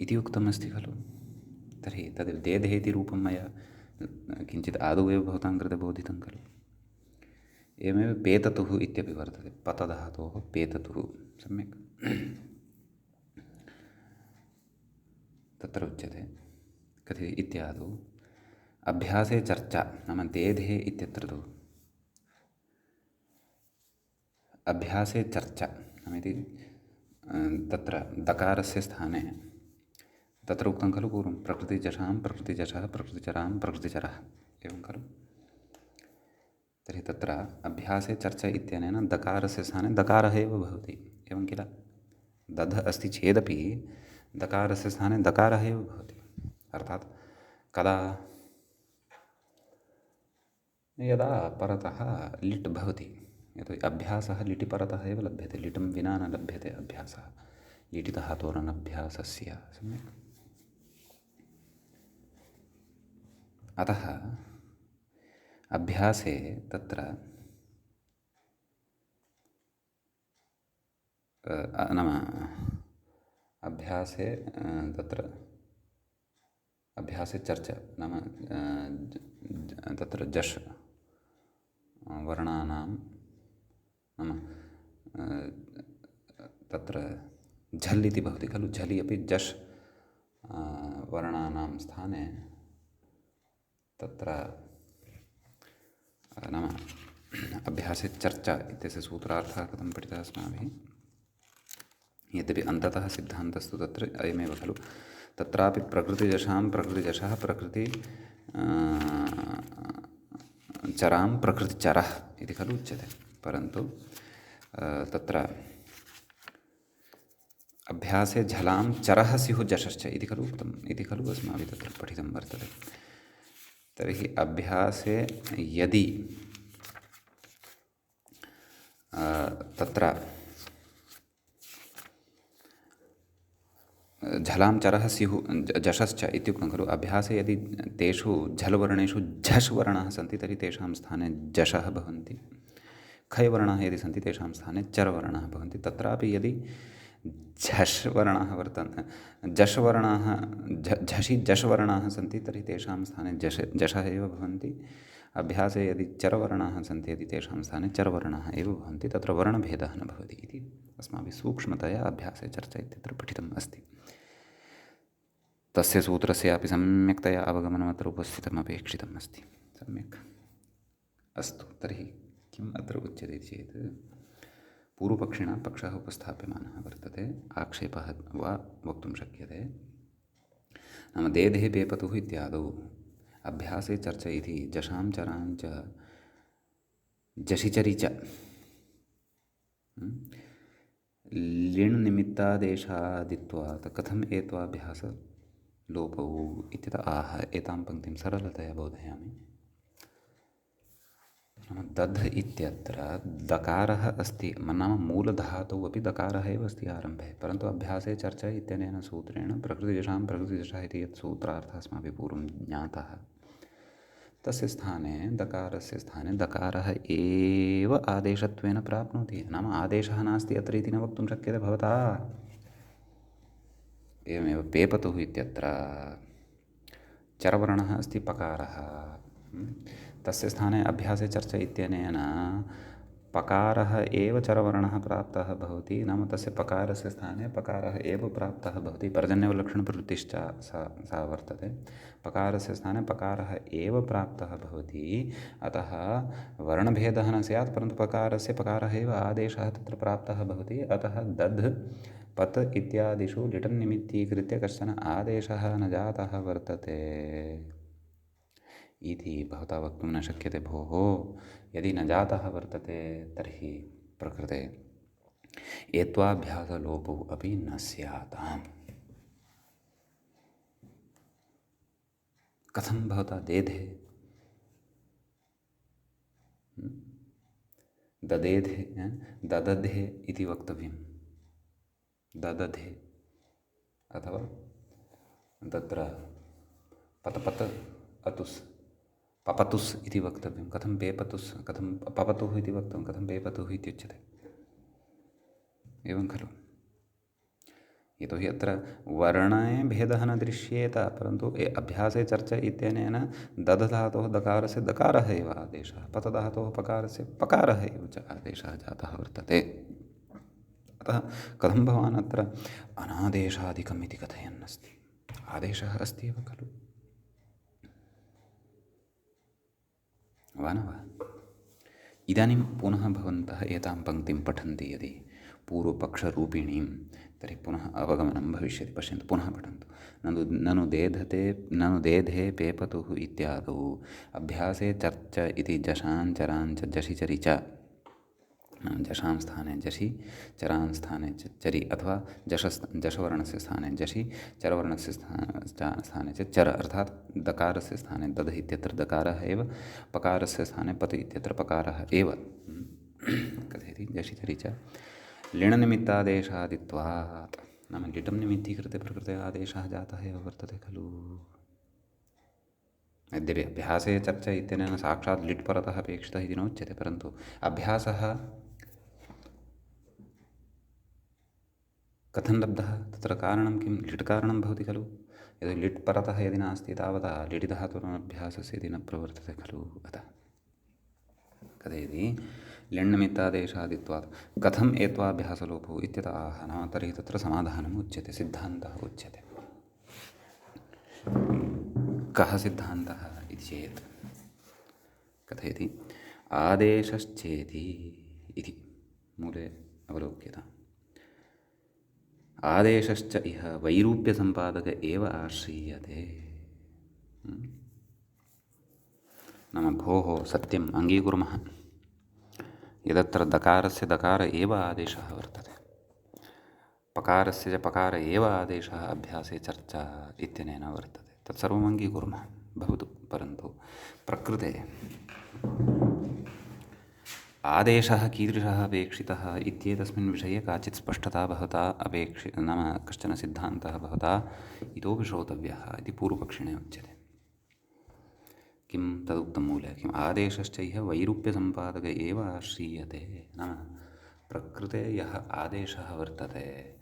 इति उक्तमस्ति खलु। तर्हि तद् देधे इति रूपं मया किञ्चित् आदौ एव भवतां कृते बोधितं खलु। एवमेव पेततुः इत्यपि वर्तते। पतधातोः पेततुः। सम्यक्। तत्र उच्यते कथि इत्यादौ अभ्यासे चर्चा। नाम देधे इत्यत्र तु अभ्यासे चर्चा नामिति तत्र दकारस्य स्थाने तत्र उक्तं खलु पूर्वं प्रकृतिजषां प्रकृतिजषः प्रकृतिचरां प्रकृतिचरः एवं खलु। तर्हि तत्र अभ्यासे चर्चा इत्यनेन दकारस्य स्थाने दकारः एव भवति एवं किल। दध अस्ति चेदपि दकारस्य स्थाने दकारः एव भवति। अर्थात् कदा यदा परतः लिट् भवति, यतोहि अभ्यासः लिटि परतः एव लभ्यते, लिटं विना न लभ्यते अभ्यासः, लिटितः तोरनभ्यासस्य सम्यक्। अतः अभ्यासे तत्र नाम अभ्यासे तत्र अभ्यासे चर्चा नाम तत्र जश् वर्णानां नाम तत्र झल् इति भवति खलु, झलि अपि जश् वर्णानां स्थाने तत्र नाम अभ्यासे चर्चा इत्यस्य सूत्रार्थः कथं पठितः अस्माभिः। यद्यपि अन्ततः सिद्धान्तस्तु तत्र अयमेव खलु, तत्रापि प्रकृतिजषां प्रकृतिजषः प्रकृति चरां प्रकृतिचरः इति खलु उच्यते। परन्तु तत्र अभ्यासे झलां चरः स्युः जषश्च इति खलु उक्तम्, इति खलु अस्माभिः तत्र पठितं वर्तते। तर्हि अभ्यासे यदि तत्र झलां चरः स्युः जषश्च इत्युक्तं खलु, अभ्यासे यदि तेषु झल् वर्णेषु झष् वर्णाः सन्ति तर्हि तेषां स्थाने जषः भवन्ति, खय् वर्णाः यदि सन्ति तेषां स्थाने चर् वर्णाः भवन्ति। तत्रापि यदि झष् वर्णाः वर्तन्ते, जश् वर्णाः झषि जश् वर्णाः सन्ति तर्हि तेषां स्थाने जषः एव भवन्ति। अभ्यासे यदि चर् वर्णाः सन्ति यदि तेषां स्थाने चर् वर्णाः एव भवन्ति, तत्र वर्णभेदः न भवति इति अस्माभिः सूक्ष्मतया अभ्यासे चर्चा इत्यत्र पठितम् अस्ति। तस्य सूत्रस्यापि सम्यक्तया अवगमनमत्र उपस्थितम् अपेक्षितम् अस्ति। सम्यक् अस्तु, तर्हि किम् अत्र उच्यते चेत् पूर्वपक्षिणा पक्षः उपस्थाप्यमानः वर्तते, आक्षेपः वा वक्तुं शक्यते। नाम देधे पेपतुः इत्यादौ अभ्यासे चर्चा इति जषां चरां च जशिचरि च लिण् निमित्तादेशादित्वात् कथम् एत्वाभ्यासलोपौ इत्यतः आह। एतां पङ्क्तिं सरलतया बोधयामि। नाम दध् इत्यत्र दकारः अस्ति, नाम मूलधातौ अपि दकारः एव अस्ति आरम्भे, परन्तु अभ्यासे चर्चा इत्यनेन सूत्रेण प्रकृतिजषां प्रकृतिजषः इति यत् सूत्रार्थः अस्माभिः पूर्वं ज्ञातः, तस्य स्थाने दकारस्य स्थाने दकारः एव आदेशत्वेन प्राप्नोति। नाम आदेशः नास्ति अत्र इति न वक्तुं शक्यते भवता। एवमेव पेपतुः इत्यत्र चरवर्णः अस्ति पकारः, तस्य स्थाने अभ्यासे चर्चा इत्यनेन पकारः एव चरवर्णः प्राप्तः भवति। नाम तस्य पकारस्य स्थाने पकारः एव प्राप्तः भवति। पर्जन्यवलक्षणप्रवृत्तिश्च सा वर्तते। पकारस्य स्थाने पकारः एव प्राप्तः भवति। अतः वर्णभेदः न स्यात्, परन्तु पकारस्य पकारः एव आदेशः तत्र प्राप्तः भवति। अतः दध् पत् इत्यादिषु लिटन् निमित्तीकृत्य कश्चन आदेशः न जातः वर्तते इति भवता वक्तुं न शक्यते भोः। यदि न जातः वर्तते तर्हि प्रकृते एत्वाभ्यासलोपौ अपि न स्याताम्। कथं भवता देधे ददेधे ददधे इति वक्तव्यं, ददधे अथवा तत्र पतपत अतुस् पपतुस् इति वक्तव्यं। कथं पेपतुस्, कथं पपतुः इति वक्तव्यं, कथं पेपतुः इत्युच्यते, एवं खलु। यतोहि अत्र वर्णे भेदः न दृश्येत, परन्तु अभ्यासे चर्चा इत्यनेन दध धातोः दकारस्य दकारः एव आदेशः, पत धातोः पकारस्य पकारः एव च आदेशः जातः वर्तते। अतः कथं भवान् अत्र अनादेशादिकम् इति कथयन् अस्ति? आदेशः अस्ति एव खलु, वा न वा? इदानीं पुनः भवन्तः एतां पङ्क्तिं पठन्ति यदि पूर्वपक्षरूपिणीं, तर्हि पुनः अवगमनं भविष्यति। पश्यन्तु, पुनः पठन्तु। ननु देधे पेपतुः इत्यादौ अभ्यासे चर्च इति जशाञ्चराञ्च जशिचरि च, जशां स्थाने जशि, चरां स्थाने चरि, अथवा जशवर्णस्य स्थाने जशि, चरवर्णस्य स्थाने च चर, अर्थात् दकारस्य स्थाने दध इत्यत्र दकारः एव, पकारस्य स्थाने पत इत्यत्र पकारः एव। कथयति जशि चरि च लिणनिमित्तादेशादित्वात्, नाम लिटं निमित्तीकृत्य प्रकृते आदेशः जातः एव वर्तते खलु। यद्यपि अभ्यासे चर्चा इत्यनेन साक्षात् लिट् परतः अपेक्षितः इति नोच्यते, परन्तु अभ्यासः कथं लब्धः, तत्र कारणं किं, लिट् कारणं भवति खलु। यदि लिट् परतः यदि नास्ति तावता लिटि धातुरभ्यासस्य इति न प्रवर्तते खलु। अतः कथयति लिण्निमित्तादेशादित्वात् कथम् एत्वाभ्यासलोपो इत्यतः, नाम तर्हि तत्र समाधानम् उच्यते, सिद्धान्तः उच्यते। कः सिद्धान्तः इति चेत् कथयति आदेशश्चेति इति मूले अवलोक्यताम्। आदेशश्च इह वैरूप्यसम्पादक एव आश्रीयते। नाम भोः सत्यम् अङ्गीकुर्मः, यदत्र दकारस्य दकार एव आदेशः वर्तते, पकारस्य च पकार एव आदेशः अभ्यासे चर्चा इत्यनेन वर्तते, तत्सर्वम् अङ्गीकुर्मः, भवतु। परन्तु प्रकृते आदेशः कीदृशः अपेक्षितः इत्येतस्मिन् विषये काचित् स्पष्टता भवता नाम कश्चन सिद्धान्तः भवता इतोपि श्रोतव्यः इति पूर्वपक्षिणे उच्यते। किं तदुक्तं मूले, किम् आदेशश्च इह वैरूप्यसम्पादक एव आश्रीयते, नाम प्रकृते यः आदेशः वर्तते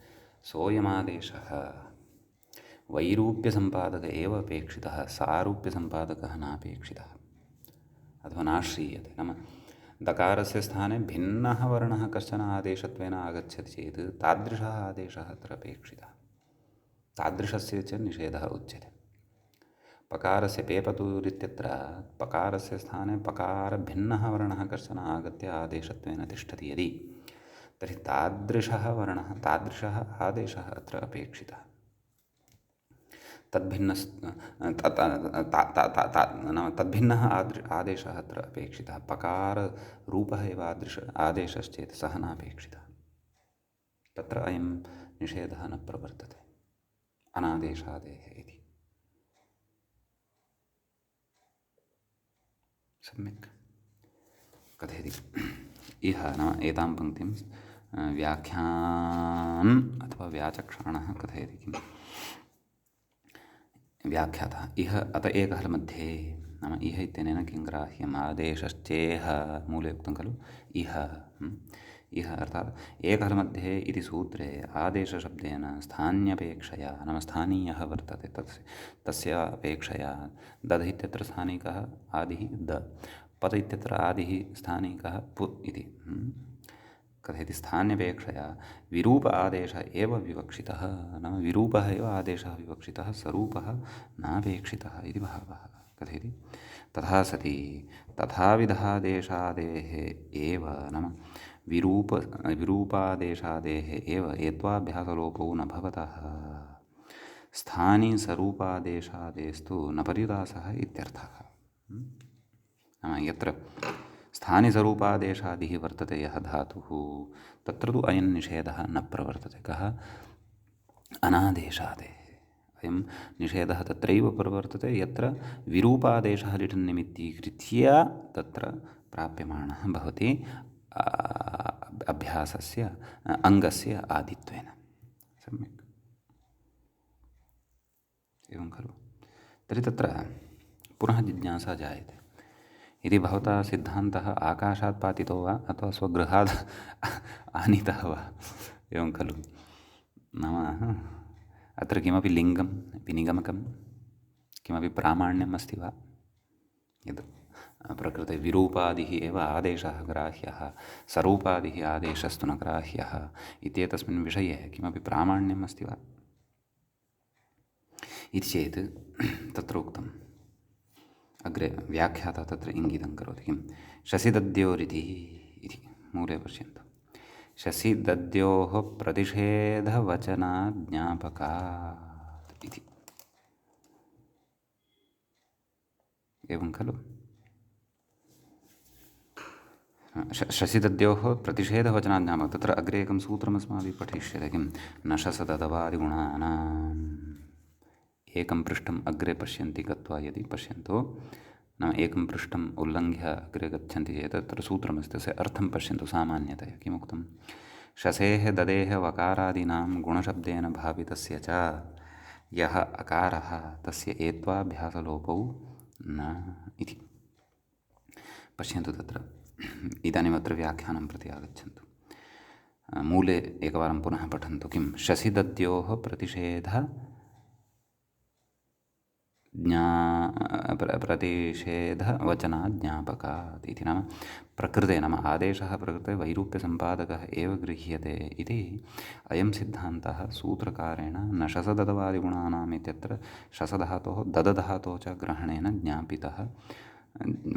सोऽयमादेशः वैरूप्यसम्पादक एव अपेक्षितः, सारूप्यसम्पादकः नापेक्षितः अथवा नाश्रीयते। नाम दकारस्य स्थाने भिन्नः वर्णः कश्चन आदेशत्वेन आगच्छति चेत् तादृशः आदेशः अत्र अपेक्षितः, तादृशस्य च निषेधः उच्यते। पकारस्य पेपतूरित्यत्र पकारस्य स्थाने पकारभिन्नः वर्णः कश्चन आगत्य आदेशत्वेन तिष्ठति यदि, तर्हि तादृशः वर्णः, तादृशः आदेशः अत्र अपेक्षितः। नाम तद्भिन्नः आदेशः अत्र अपेक्षितः। पकाररूपः एव आदेशश्चेत् सः नापेक्षितः। तत्र अयं निषेधः न प्रवर्तते, अनादेशादेः इति। सम्यक् कथयति इह, नाम एतां पङ्क्तिं व्याख्यान् अथवा व्याचक्षाणः कथयति किम्, व्याख्यातः इह अत एकहलमध्ये, नाम इह इत्यनेन किं ग्राह्यम्, आदेशश्चेह मूले उक्तं खलु इह, इह अर्थात् एकहलमध्ये इति सूत्रे आदेशशब्देन स्थान्यपेक्षया, नाम स्थानीयः वर्तते, तस्य अपेक्षया दध इत्यत्र स्थानिकः आदिः द, पत इत्यत्र आदिः स्थानिकः पु इति। कथयति स्थान्यपेक्षया विरूप आदेशः एव विवक्षितः, नाम विरूपः एव आदेशः विवक्षितः, स्वरूपः नापेक्षितः इति भावः। कथयति तथा सति तथाविधादेशादेः एव, नाम विरूपादेशादेः एव एत्वाभ्यासलोपो न भवतः, स्थानिस्वरूपादेशादेस्तु न पर्युदासः इत्यर्थः। नाम यत्र स्थानिस्वरूपादेशादिः वर्तते यः धातुः, तत्र तु अयं निषेधः न प्रवर्तते। कः? अनादेशादेः। अयं निषेधः तत्रैव प्रवर्तते यत्र विरूपादेशः लिटन्निमित्तीकृत्य तत्र प्राप्यमाणः भवति अभ्यासस्य अङ्गस्य आदित्वेन। सम्यक् एवं खलु। तर्हि तत्र पुनः जिज्ञासा जायते, यदि भवता सिद्धान्तः आकाशात् पातितो वा अथवा स्वगृहात् आनीतः वा, एवं खलु। नाम अत्र किमपि लिङ्गं विनिगमकं किमपि प्रामाण्यम् अस्ति वा, यद् प्रकृते विरूपादिः एव आदेशः ग्राह्यः, स्वरूपादिः आदेशस्तु न ग्राह्यः इत्येतस्मिन् विषये किमपि प्रामाण्यम् अस्ति वा इति चेत् तत्र उक्तम् अग्रे व्याख्याता तत्र इङ्गितं करोति किं शशिदद्योरिति इति मूले पश्यन्तु शशिदद्योः प्रतिषेधवचनात् ज्ञापकात् इति एवं खलु शशिदद्योः प्रतिषेधवचनात् ज्ञापकात् तत्र अग्रे एकं सूत्रमस्माभिः पठिष्यते किं न शसददवादिगुणानाम् एकं पृष्ठम् अग्रे पश्यन्ति गत्वा यदि पश्यन्तु नाम एकं पृष्ठम् उल्लङ्घ्य अग्रे गच्छन्ति चेत् तत्र सूत्रमस्ति तस्य अर्थं पश्यन्तु सामान्यतया किमुक्तं शसेः ददेः वकारादीनां गुणशब्देन भावितस्य च यः अकारः तस्य एत्वाभ्यासलोपौ न इति पश्यन्तु तत्र इदानीमत्र व्याख्यानं प्रति आगच्छन्तु मूले एकवारं पुनः पठन्तु किं शशिदद्योः प्रतिषेधवचनात् ज्ञापकात् इति नाम प्रकृते नाम आदेशः प्रकृते वैरूप्यसम्पादकः एव गृह्यते इति अयं सिद्धान्तः सूत्रकारेण न शसददवादिगुणानाम् इत्यत्र शसधातोः ददधातोः च ग्रहणेन ज्ञापितः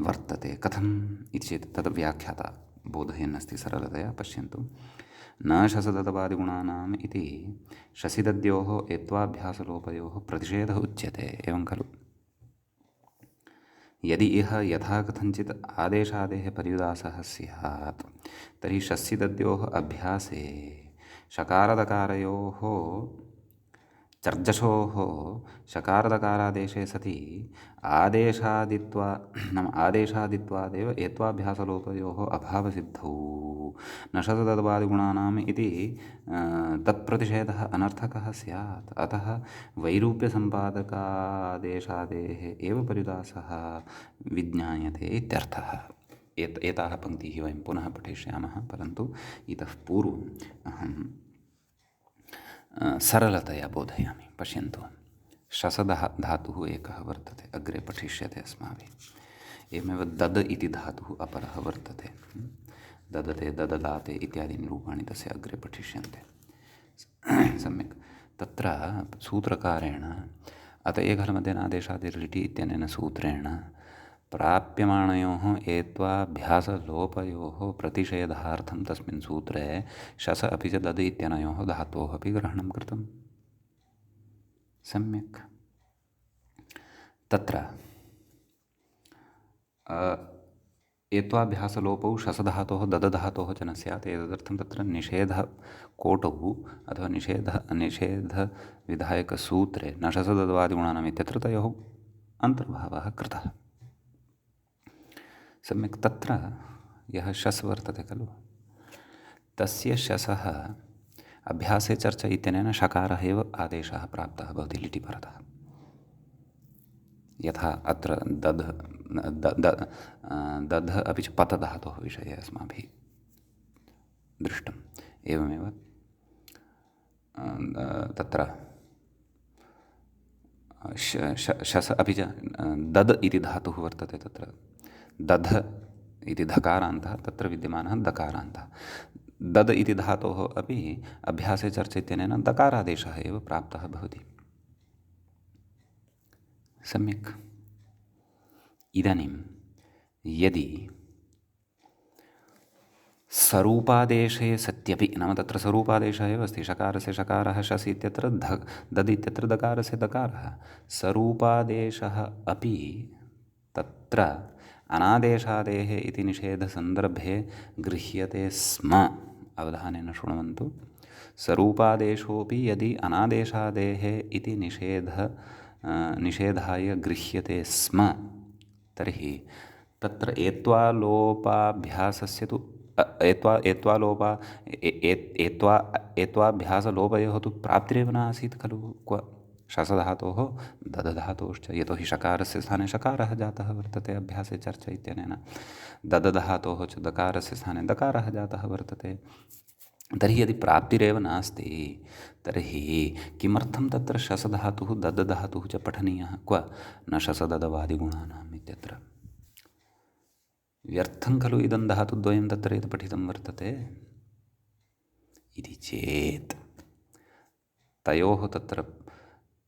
वर्तते कथम् इति चेत् तद् व्याख्याता बोधयन्नस्ति सरलतया पश्यन्तु न शसददवादिगुणानाम् इति शशिदद्योः एत्वाभ्यासलोपयोः प्रतिषेधः उच्यते एवं खलु यदि इह यथा कथञ्चित् आदेशादेः पर्युदासः स्यात् तर्हि शस्यदद्योः अभ्यासे शकारदकारयोः चर्जसोः शकारदकारादेशे सति आदेशादित्वादेव एत्वाभ्यासलोपयोः अभावसिद्धौ न शसददवादिगुणानाम् इति तत्प्रतिषेधः अनर्थकः स्यात् अतः वैरूप्यसम्पादकादेशादेः एव पर्युदासः विज्ञायते इत्यर्थः एताः पङ्क्तिः वयं पुनः पठिष्यामः परन्तु इतः पूर्वम् अहं सरलतया बोधयामि पश्यन्तु शसधातुः एकः वर्तते अग्रे पठिष्यते अस्माभिः एवमेव दद इति धातुः अपरः वर्तते ददते दददाते इत्यादीनि रूपाणि तस्य अग्रे पठिष्यन्ते सम्यक् तत्र सूत्रकारेण अत एकहलमध्येनादेशादिर्लिटि इत्यनेन सूत्रेण प्राप्यमाणयोः एत्वाभ्यासलोपयोः प्रतिषेधार्थं तस्मिन् सूत्रे शस अपि च दद इत्यनयोः धातोः अपि ग्रहणं कृतं सम्यक् तत्र एत्वाभ्यासलोपौ शसधातोः ददधातोः च न स्यात् एतदर्थं तत्र निषेधकोटौ अथवा निषेधविधायकसूत्रे न शसददवादिगुणानाम् इत्यत्र तयोः अन्तर्भावः कृतः सम्यक् तत्र यः शस् वर्तते खलु तस्य शसः अभ्यासे चर्च इत्यनेन शकारः एव आदेशः प्राप्तः भवति लिटि परतः यथा अत्र दध अपि च पत धातोः विषये अस्माभिः दृष्टम् एवमेव तत्र शस अपि च दद इति धातुः वर्तते तत्र दध इति धकारान्तः तत्र विद्यमानः दकारान्तः दद इति धातोः अपि अभ्यासे चर्च इत्यनेन दकारादेशः एव प्राप्तः भवति सम्यक् इदानीं यदि स्वरूपादेशे सत्यपि नाम तत्र स्वरूपादेशः एव अस्ति शकारस्य शकारः शस् इत्यत्र दद् इत्यत्र दकारस्य दकारः स्वरूपादेशः अपि तत्र अनादेशादेः इति निषेधसन्दर्भे गृह्यते स्म अवधानेन शृण्वन्तु स्वरूपादेशोऽपि यदि अनादेशादेः इति निषेधाय गृह्यते स्म तर्हि तत्र एत्वालोपाभ्यासस्य तु एत्वाभ्यासलोपयोः तु प्राप्तिरेव न आसीत् खलु क्व शसधातोः ददधातोश्च यतोहि शकारस्य स्थाने शकारः जातः वर्तते अभ्यासे चर्च इत्यनेन ददधातोः च दकारस्य स्थाने दकारः जातः वर्तते तर्हि यदि प्राप्तिरेव नास्ति तर्हि किमर्थं तत्र शसधातुः ददधातुः च पठनीयः क्व न शसददवादिगुणानाम् इत्यत्र व्यर्थं खलु इदं धातुद्वयं तत्र यत् पठितं वर्तते इति चेत् तयोः तत्र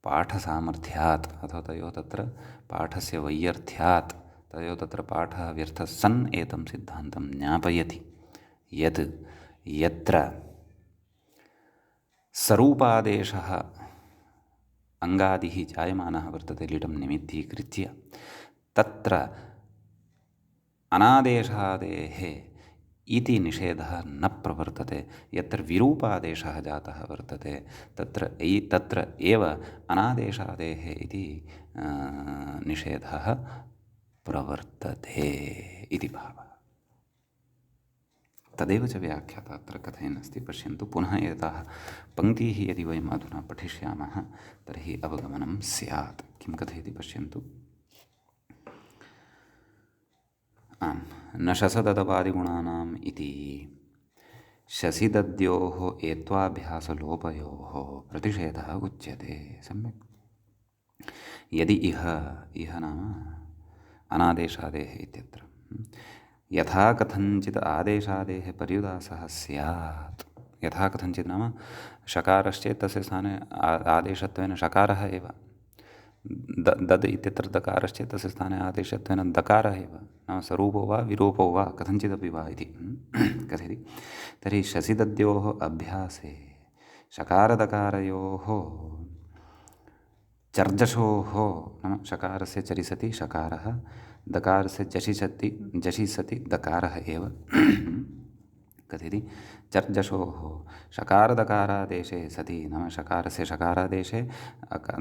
पाठसामर्थ्यात् अथवा तयोः तत्र पाठस्य वैयर्थ्यात् तयोः तत्र पाठः व्यर्थः सन् एतं सिद्धान्तं ज्ञापयति यत् यत्र स्वरूपादेशः अङ्गादिः जायमानः वर्तते लिटं निमित्तीकृत्य तत्र अनादेशादेः इति निषेधः न प्रवर्तते। यत्र विरूपादेशः जातः वर्तते तत्र एव अनादेशादेः इति निषेधः प्रवर्तते इति भावः। तदेव च व्याख्याता अत्र कथयन् अस्ति। पश्यन्तु पुनः एताः पङ्क्तीः यदि वयम् अधुना पठिष्यामः तर्हि अवगमनं स्यात्। किं कथयति पश्यन्तु। आम्, न शसददपादिगुणानाम् इति शसिदद्योः एत्वाभ्यासलोपयोः प्रतिषेधः उच्यते। सम्यक्। यदि इह नाम अनादेशादेः इत्यत्र यथा कथञ्चित् आदेशादेः पर्युदासः स्यात्। यथा कथञ्चित् नाम शकारश्चेत् तस्य स्थाने आदेशत्वेन शकारः एव। दद् इत्यत्र दकारश्चेत् तस्य स्थाने आदेशत्वेन दकारः एव। नाम स्वरूपो वा विरूपो वा कथञ्चिदपि वा इति कथयति। तर्हि शसिदद्योः अभ्यासे शकारदकारयोः चर्जशोः नाम शकारस्य चरिसति शकारः, दकारस्य जशिसति दकारः एव कथयति। चर्जशोः शकारदकारादेशे सति नाम शकारस्य शकारादेशे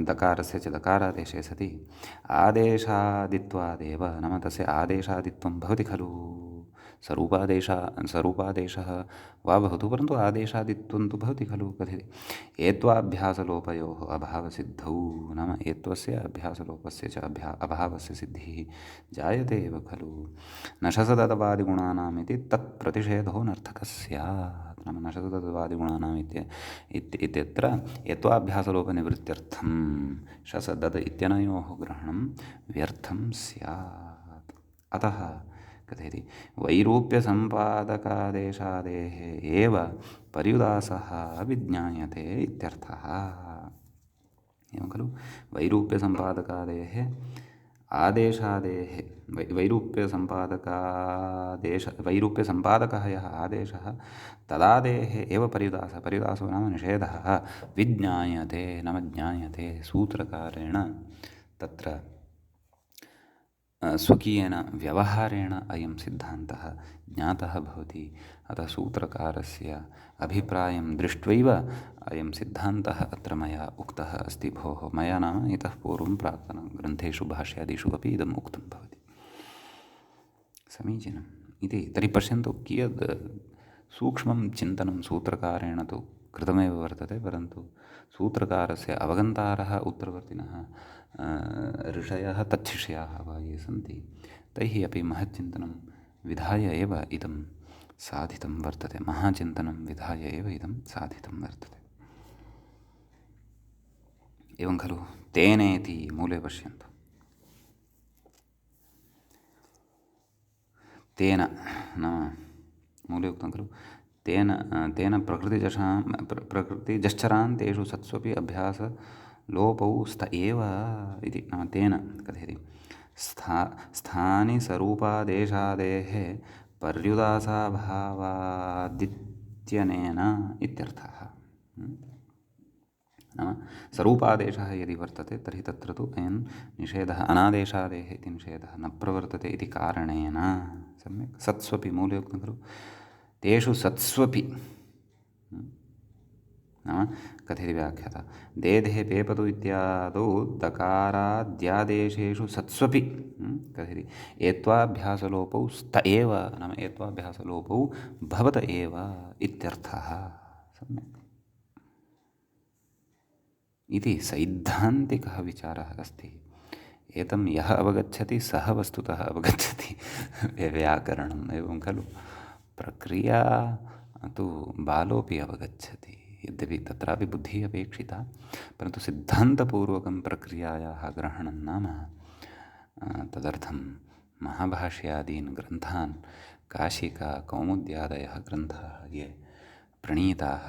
दकारस्य च दकारादेशे सति आदेशादित्वादेव नाम तस्य आदेशादित्वं भवति खलु। स्वरूपादेशः वा भवतु परन्तु आदेशादित्वं तु भवति खलु। कथयति एत्वाभ्यासलोपयोः अभावसिद्धौ नाम एत्वस्य अभ्यासलोपस्य च अभावस्य सिद्धिः जायते एव खलु। न शसददपादिगुणानाम् इति तत्प्रतिषेधो नर्थकः स्यात्। नाम न शसददपादिगुणानाम् इत्यत्र एत्वाभ्यासलोपनिवृत्त्यर्थं शसदद इत्यनयोः ग्रहणं व्यर्थं स्यात्। अतः कथयति वैरूप्यसम्पादकादेशादेः एव पर्युदासः विज्ञायते इत्यर्थः। एवं खलु। वैरूप्यसम्पादकादेः आदेशादेः वैरूप्यसम्पादकः यः आदेशः तदादेः एव पर्युदासो नाम निषेधः विज्ञायते नाम ज्ञायते सूत्रकारेण तत्र स्वकीयेन व्यवहारेण अयं सिद्धान्तः ज्ञातः भवति। अतः सूत्रकारस्य अभिप्रायं दृष्ट्वैव अयं सिद्धान्तः अत्र मया उक्तः अस्ति भोः। मया नाम इतः पूर्वं प्राक्तनग्रन्थेषु भाष्यादिषु अपि इदम् उक्तं भवति। समीचीनम् इति। तर्हि पश्यन्तु कियद् सूक्ष्मं चिन्तनं सूत्रकारेण तु कृतमेव वर्तते, परन्तु सूत्रकारस्य अवगन्तारः उत्तरवर्तिनः ऋषयः तच्छिष्याः वा ये सन्ति तैः अपि महच्चिन्तनं विधाय एव इदं साधितं वर्तते। महाचिन्तनं विधाय एव इदं साधितं वर्तते। एवं खलु। तेनेति मूले पश्यन्तु। तेन नाम मूले उक्तं खलु तेन प्रकृतिजश्चरान् तेषु सत्स्वपि अभ्यासलोपौ स्त एव इति। नाम तेन कथयति स्थानि स्वरूपादेशादेः पर्युदासाभावादित्यनेन इत्यर्थः। नाम स्वरूपादेशः यदि वर्तते तर्हि तत्र तु अयं निषेधः अनादेशादेः इति निषेधः न प्रवर्तते इति कारणेन। सम्यक्। सत्स्वपि मूले उक्तं खलु तेषु सत्स्वपि नाम कथयति व्याख्याता देधे पेपतु इत्यादौ दकाराद्यादेशेषु सत्स्वपि कथयति एत्वाभ्यासलोपौ स्त एव नाम एत्वाभ्यासलोपौ भवत एव इत्यर्थः। सम्यक्। इति सैद्धान्तिकः विचारः अस्ति। एतं यः अवगच्छति सः वस्तुतः अवगच्छति व्याकरणम्। एवं खलु। प्रक्रिया तु बालोऽपि अवगच्छति, यद्यपि तत्रापि बुद्धिः अपेक्षिता, परन्तु सिद्धान्तपूर्वकं प्रक्रियायाः ग्रहणं नाम तदर्थं महाभाष्यादीन् ग्रन्थान् काशिका कौमुद्यादयः ग्रन्थाः ये प्रणीताः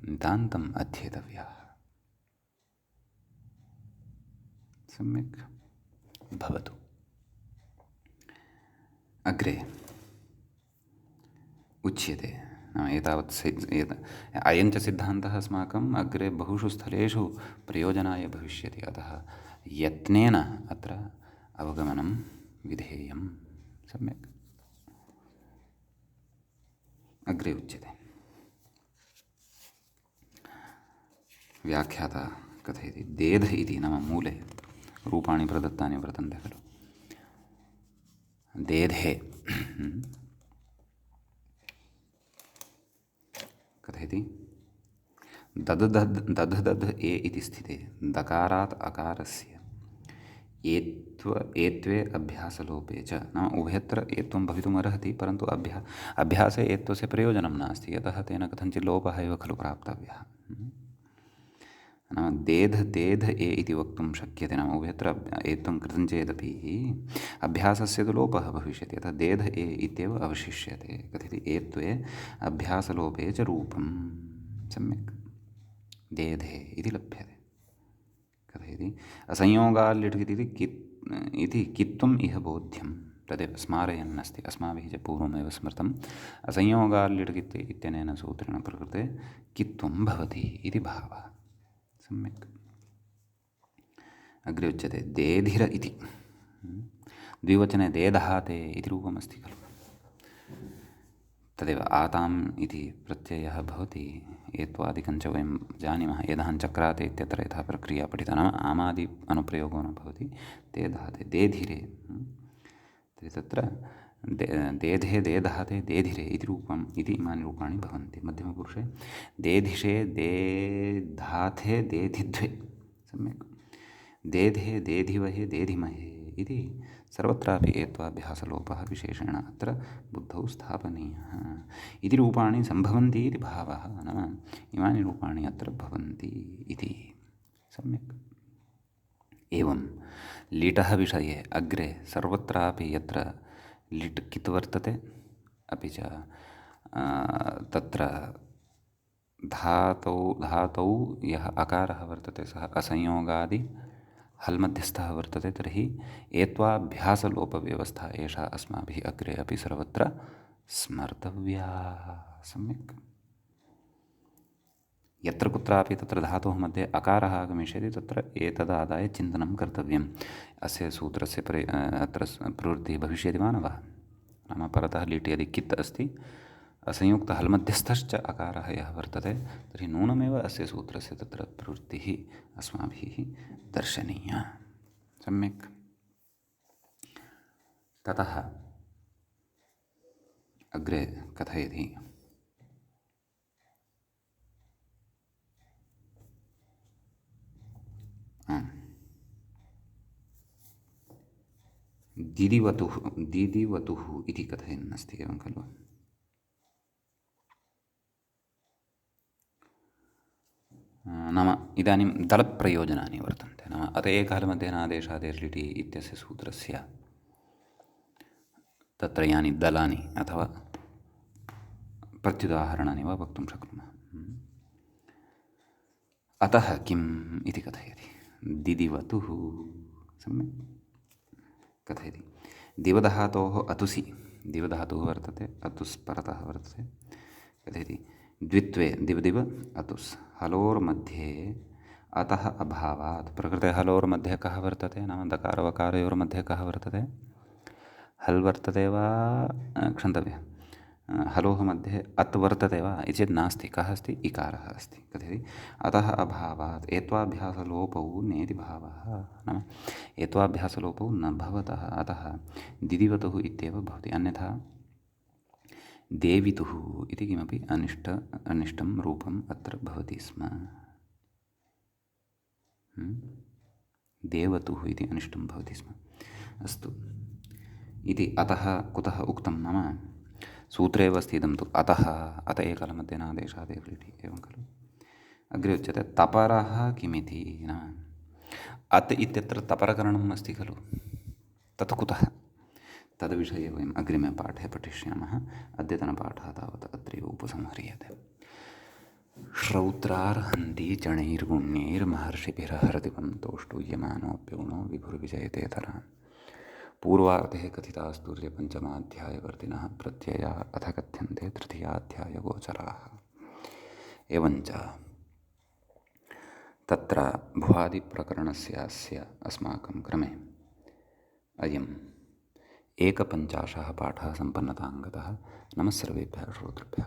नितान्तम् अध्येतव्याः। सम्यक् भवतु। अग्रे उच्यते, एतावत् अयञ्च सिद्धान्तः अस्माकम् अग्रे बहुषु स्थलेषु प्रयोजनाय भविष्यति। अतः यत्नेन अत्र अवगमनं विधेयं। सम्यक्। अग्रे उच्यते, व्याख्याता कथयति, देध इति नाम मूले रूपाणि प्रदत्तानि वर्तन्ते खलु। देधे कथयति, दध ए इति स्थिते दकारात् अकारस्य एत्वे अभ्यासलोपे च, नाम उभयत्र एत्वं भवितुमर्हति, परन्तु अभ्यासे एत्वस्य प्रयोजनं नास्ति, यतः तेन कथञ्चित् लोपः एव खलु प्राप्तव्यः। नाम देध ए इति वक्तुं शक्यते, नाम उभयत्र एत्वं कृतं चेदपि अभ्यासस्य तु लोपः भविष्यति, यतः देध ए इत्येव अवशिष्यते। कथयति, एत्वे अभ्यासलोपे च रूपं। सम्यक्। देधे इति लभ्यते। कथयति, असंयोगाल् इति कित्वम् इह बोध्यं, तदेव स्मारयन् अस्ति, अस्माभिः च पूर्वमेव स्मृतम्। असंयोगाल् इत्यनेन सूत्रेण प्रकृते कित्वं भवति इति भावः। सम्यक्। अग्रे उच्यते, देधिर इति द्विवचने देदहाते इति रूपमस्ति खलु। तदेव आताम् इति प्रत्ययः भवति, एत्वादिकं च वयं जानीमः। एदहं चक्राते इत्यत्र यथा प्रक्रिया पठिता, नाम आमादि अनुप्रयोगो न भवति। देदहाते देधिरे, तर्हि तत्र देधे देदहाते देधिरे इति रूपम्, इति इमानि रूपाणि भवन्ति। मध्यमपुरुषे देधिषे देधाथे देधिध्वे। सम्यक्। देधे देधिवहे देधिमहे इति सर्वत्रापि एत्वाभ्यासलोपः विशेषेण अत्र बुद्धौ स्थापनीयः। इति रूपाणि सम्भवन्ति इति भावः, नाम इमानि रूपाणि अत्र भवन्ति इति। सम्यक्। एवं लिटः विषये अग्रे सर्वत्रापि यत्र लिट् कित् वर्तते, अपि च तत्र धातौ यः अकारः वर्तते सः असंयोगादि हल् मध्यस्थः वर्तते, तर्हि एत्वाभ्यासलोपव्यवस्था एषा अस्माभिः अग्रे अपि सर्वत्र स्मर्तव्या। सम्यक्। यत्र कुत्रापि तत्र धातोः मध्ये अकारः आगमिष्यति, तत्र एतदादाय चिन्तनं कर्तव्यम्। अस्य सूत्रस्य अत्र प्रवृत्तिः भविष्यति वा न वा? नाम परतः लिट् यदि कित् अस्ति, असंयुक्तहल्मध्यस्थश्च अकारः यः वर्तते, तर्हि नूनमेव अस्य सूत्रस्य तत्र प्रवृत्तिः अस्माभिः दर्शनीया। सम्यक्। ततः अग्रे कथयति, दिदिवतुः इति कथयन् अस्ति, एवं खलु। नाम इदानीं दलप्रयोजनानि वर्तन्ते, नाम अत एकहलमध्येनादेशादेर्लिटि इत्यस्य सूत्रस्य तत्र यानि दलानि अथवा प्रत्युदाहरणानि वा वक्तुं शक्नुमः। अतः किम् इति कथयति, दिदिवतुः। सम्यक्। कथयति, दिवधातोः अतुसि, दिवधातुः वर्तते, अतुस् परतः वर्तते। कथयति, द्वित्वे दिवदिव अतुस् हलोर्मध्ये अतः अभावात्। प्रकृते हलोर्मध्ये कः वर्तते, नाम दकारवकारयोर्मध्ये कः वर्तते, हल् वर्तते वा, क्षन्तव्यः, हलोः मध्ये अत् वर्तते वा इति चेत् नास्ति। कः अस्ति, इकारः अस्ति। कथयति, अतः अभावात् एत्वाभ्यासलोपौ नेति भावः, नाम एत्वाभ्यासलोपौ न भवतः, अतः दिदिवतुः इत्येव भवति। अन्यथा देवितुः इति किमपि अनिष्टं रूपम् अत्र भवति स्म। देवतुः इति अनिष्टं भवति स्म। अस्तु। इति अतः कुतः उक्तं, नाम सूत्रे एव अस्ति इदं तु, अतः अत एकलमध्येनादेशादेर्लिटि, एवं खलु। अग्रे उच्यते, तपरः किमिति, नाम अत् इत्यत्र तपरकरणम् अस्ति खलु, तत् कुतः, तद्विषये वयम् अग्रिमे पाठे पठिष्यामः। अद्यतनपाठः तावत् अत्रैव उपसंह्रियते। श्रौत्रार्हन्ति चणैर्गुण्यैर्महर्षिभिरहरदिवं तोष्टूयमानोऽप्यौनो विभुर्विजयते पूर्वार्धे कथितास्तुर्यपञ्चमाध्यायवर्तिनः प्रत्यया अथ कथ्यन्ते तृतीयाध्यायगोचराः। एवञ्च तत्र भुवादिप्रकरणस्य अस्माकं क्रमे अयम् एकपञ्चाशः पाठः सम्पन्नतां गतः। नमः सर्वेभ्यः श्रोतृभ्यः।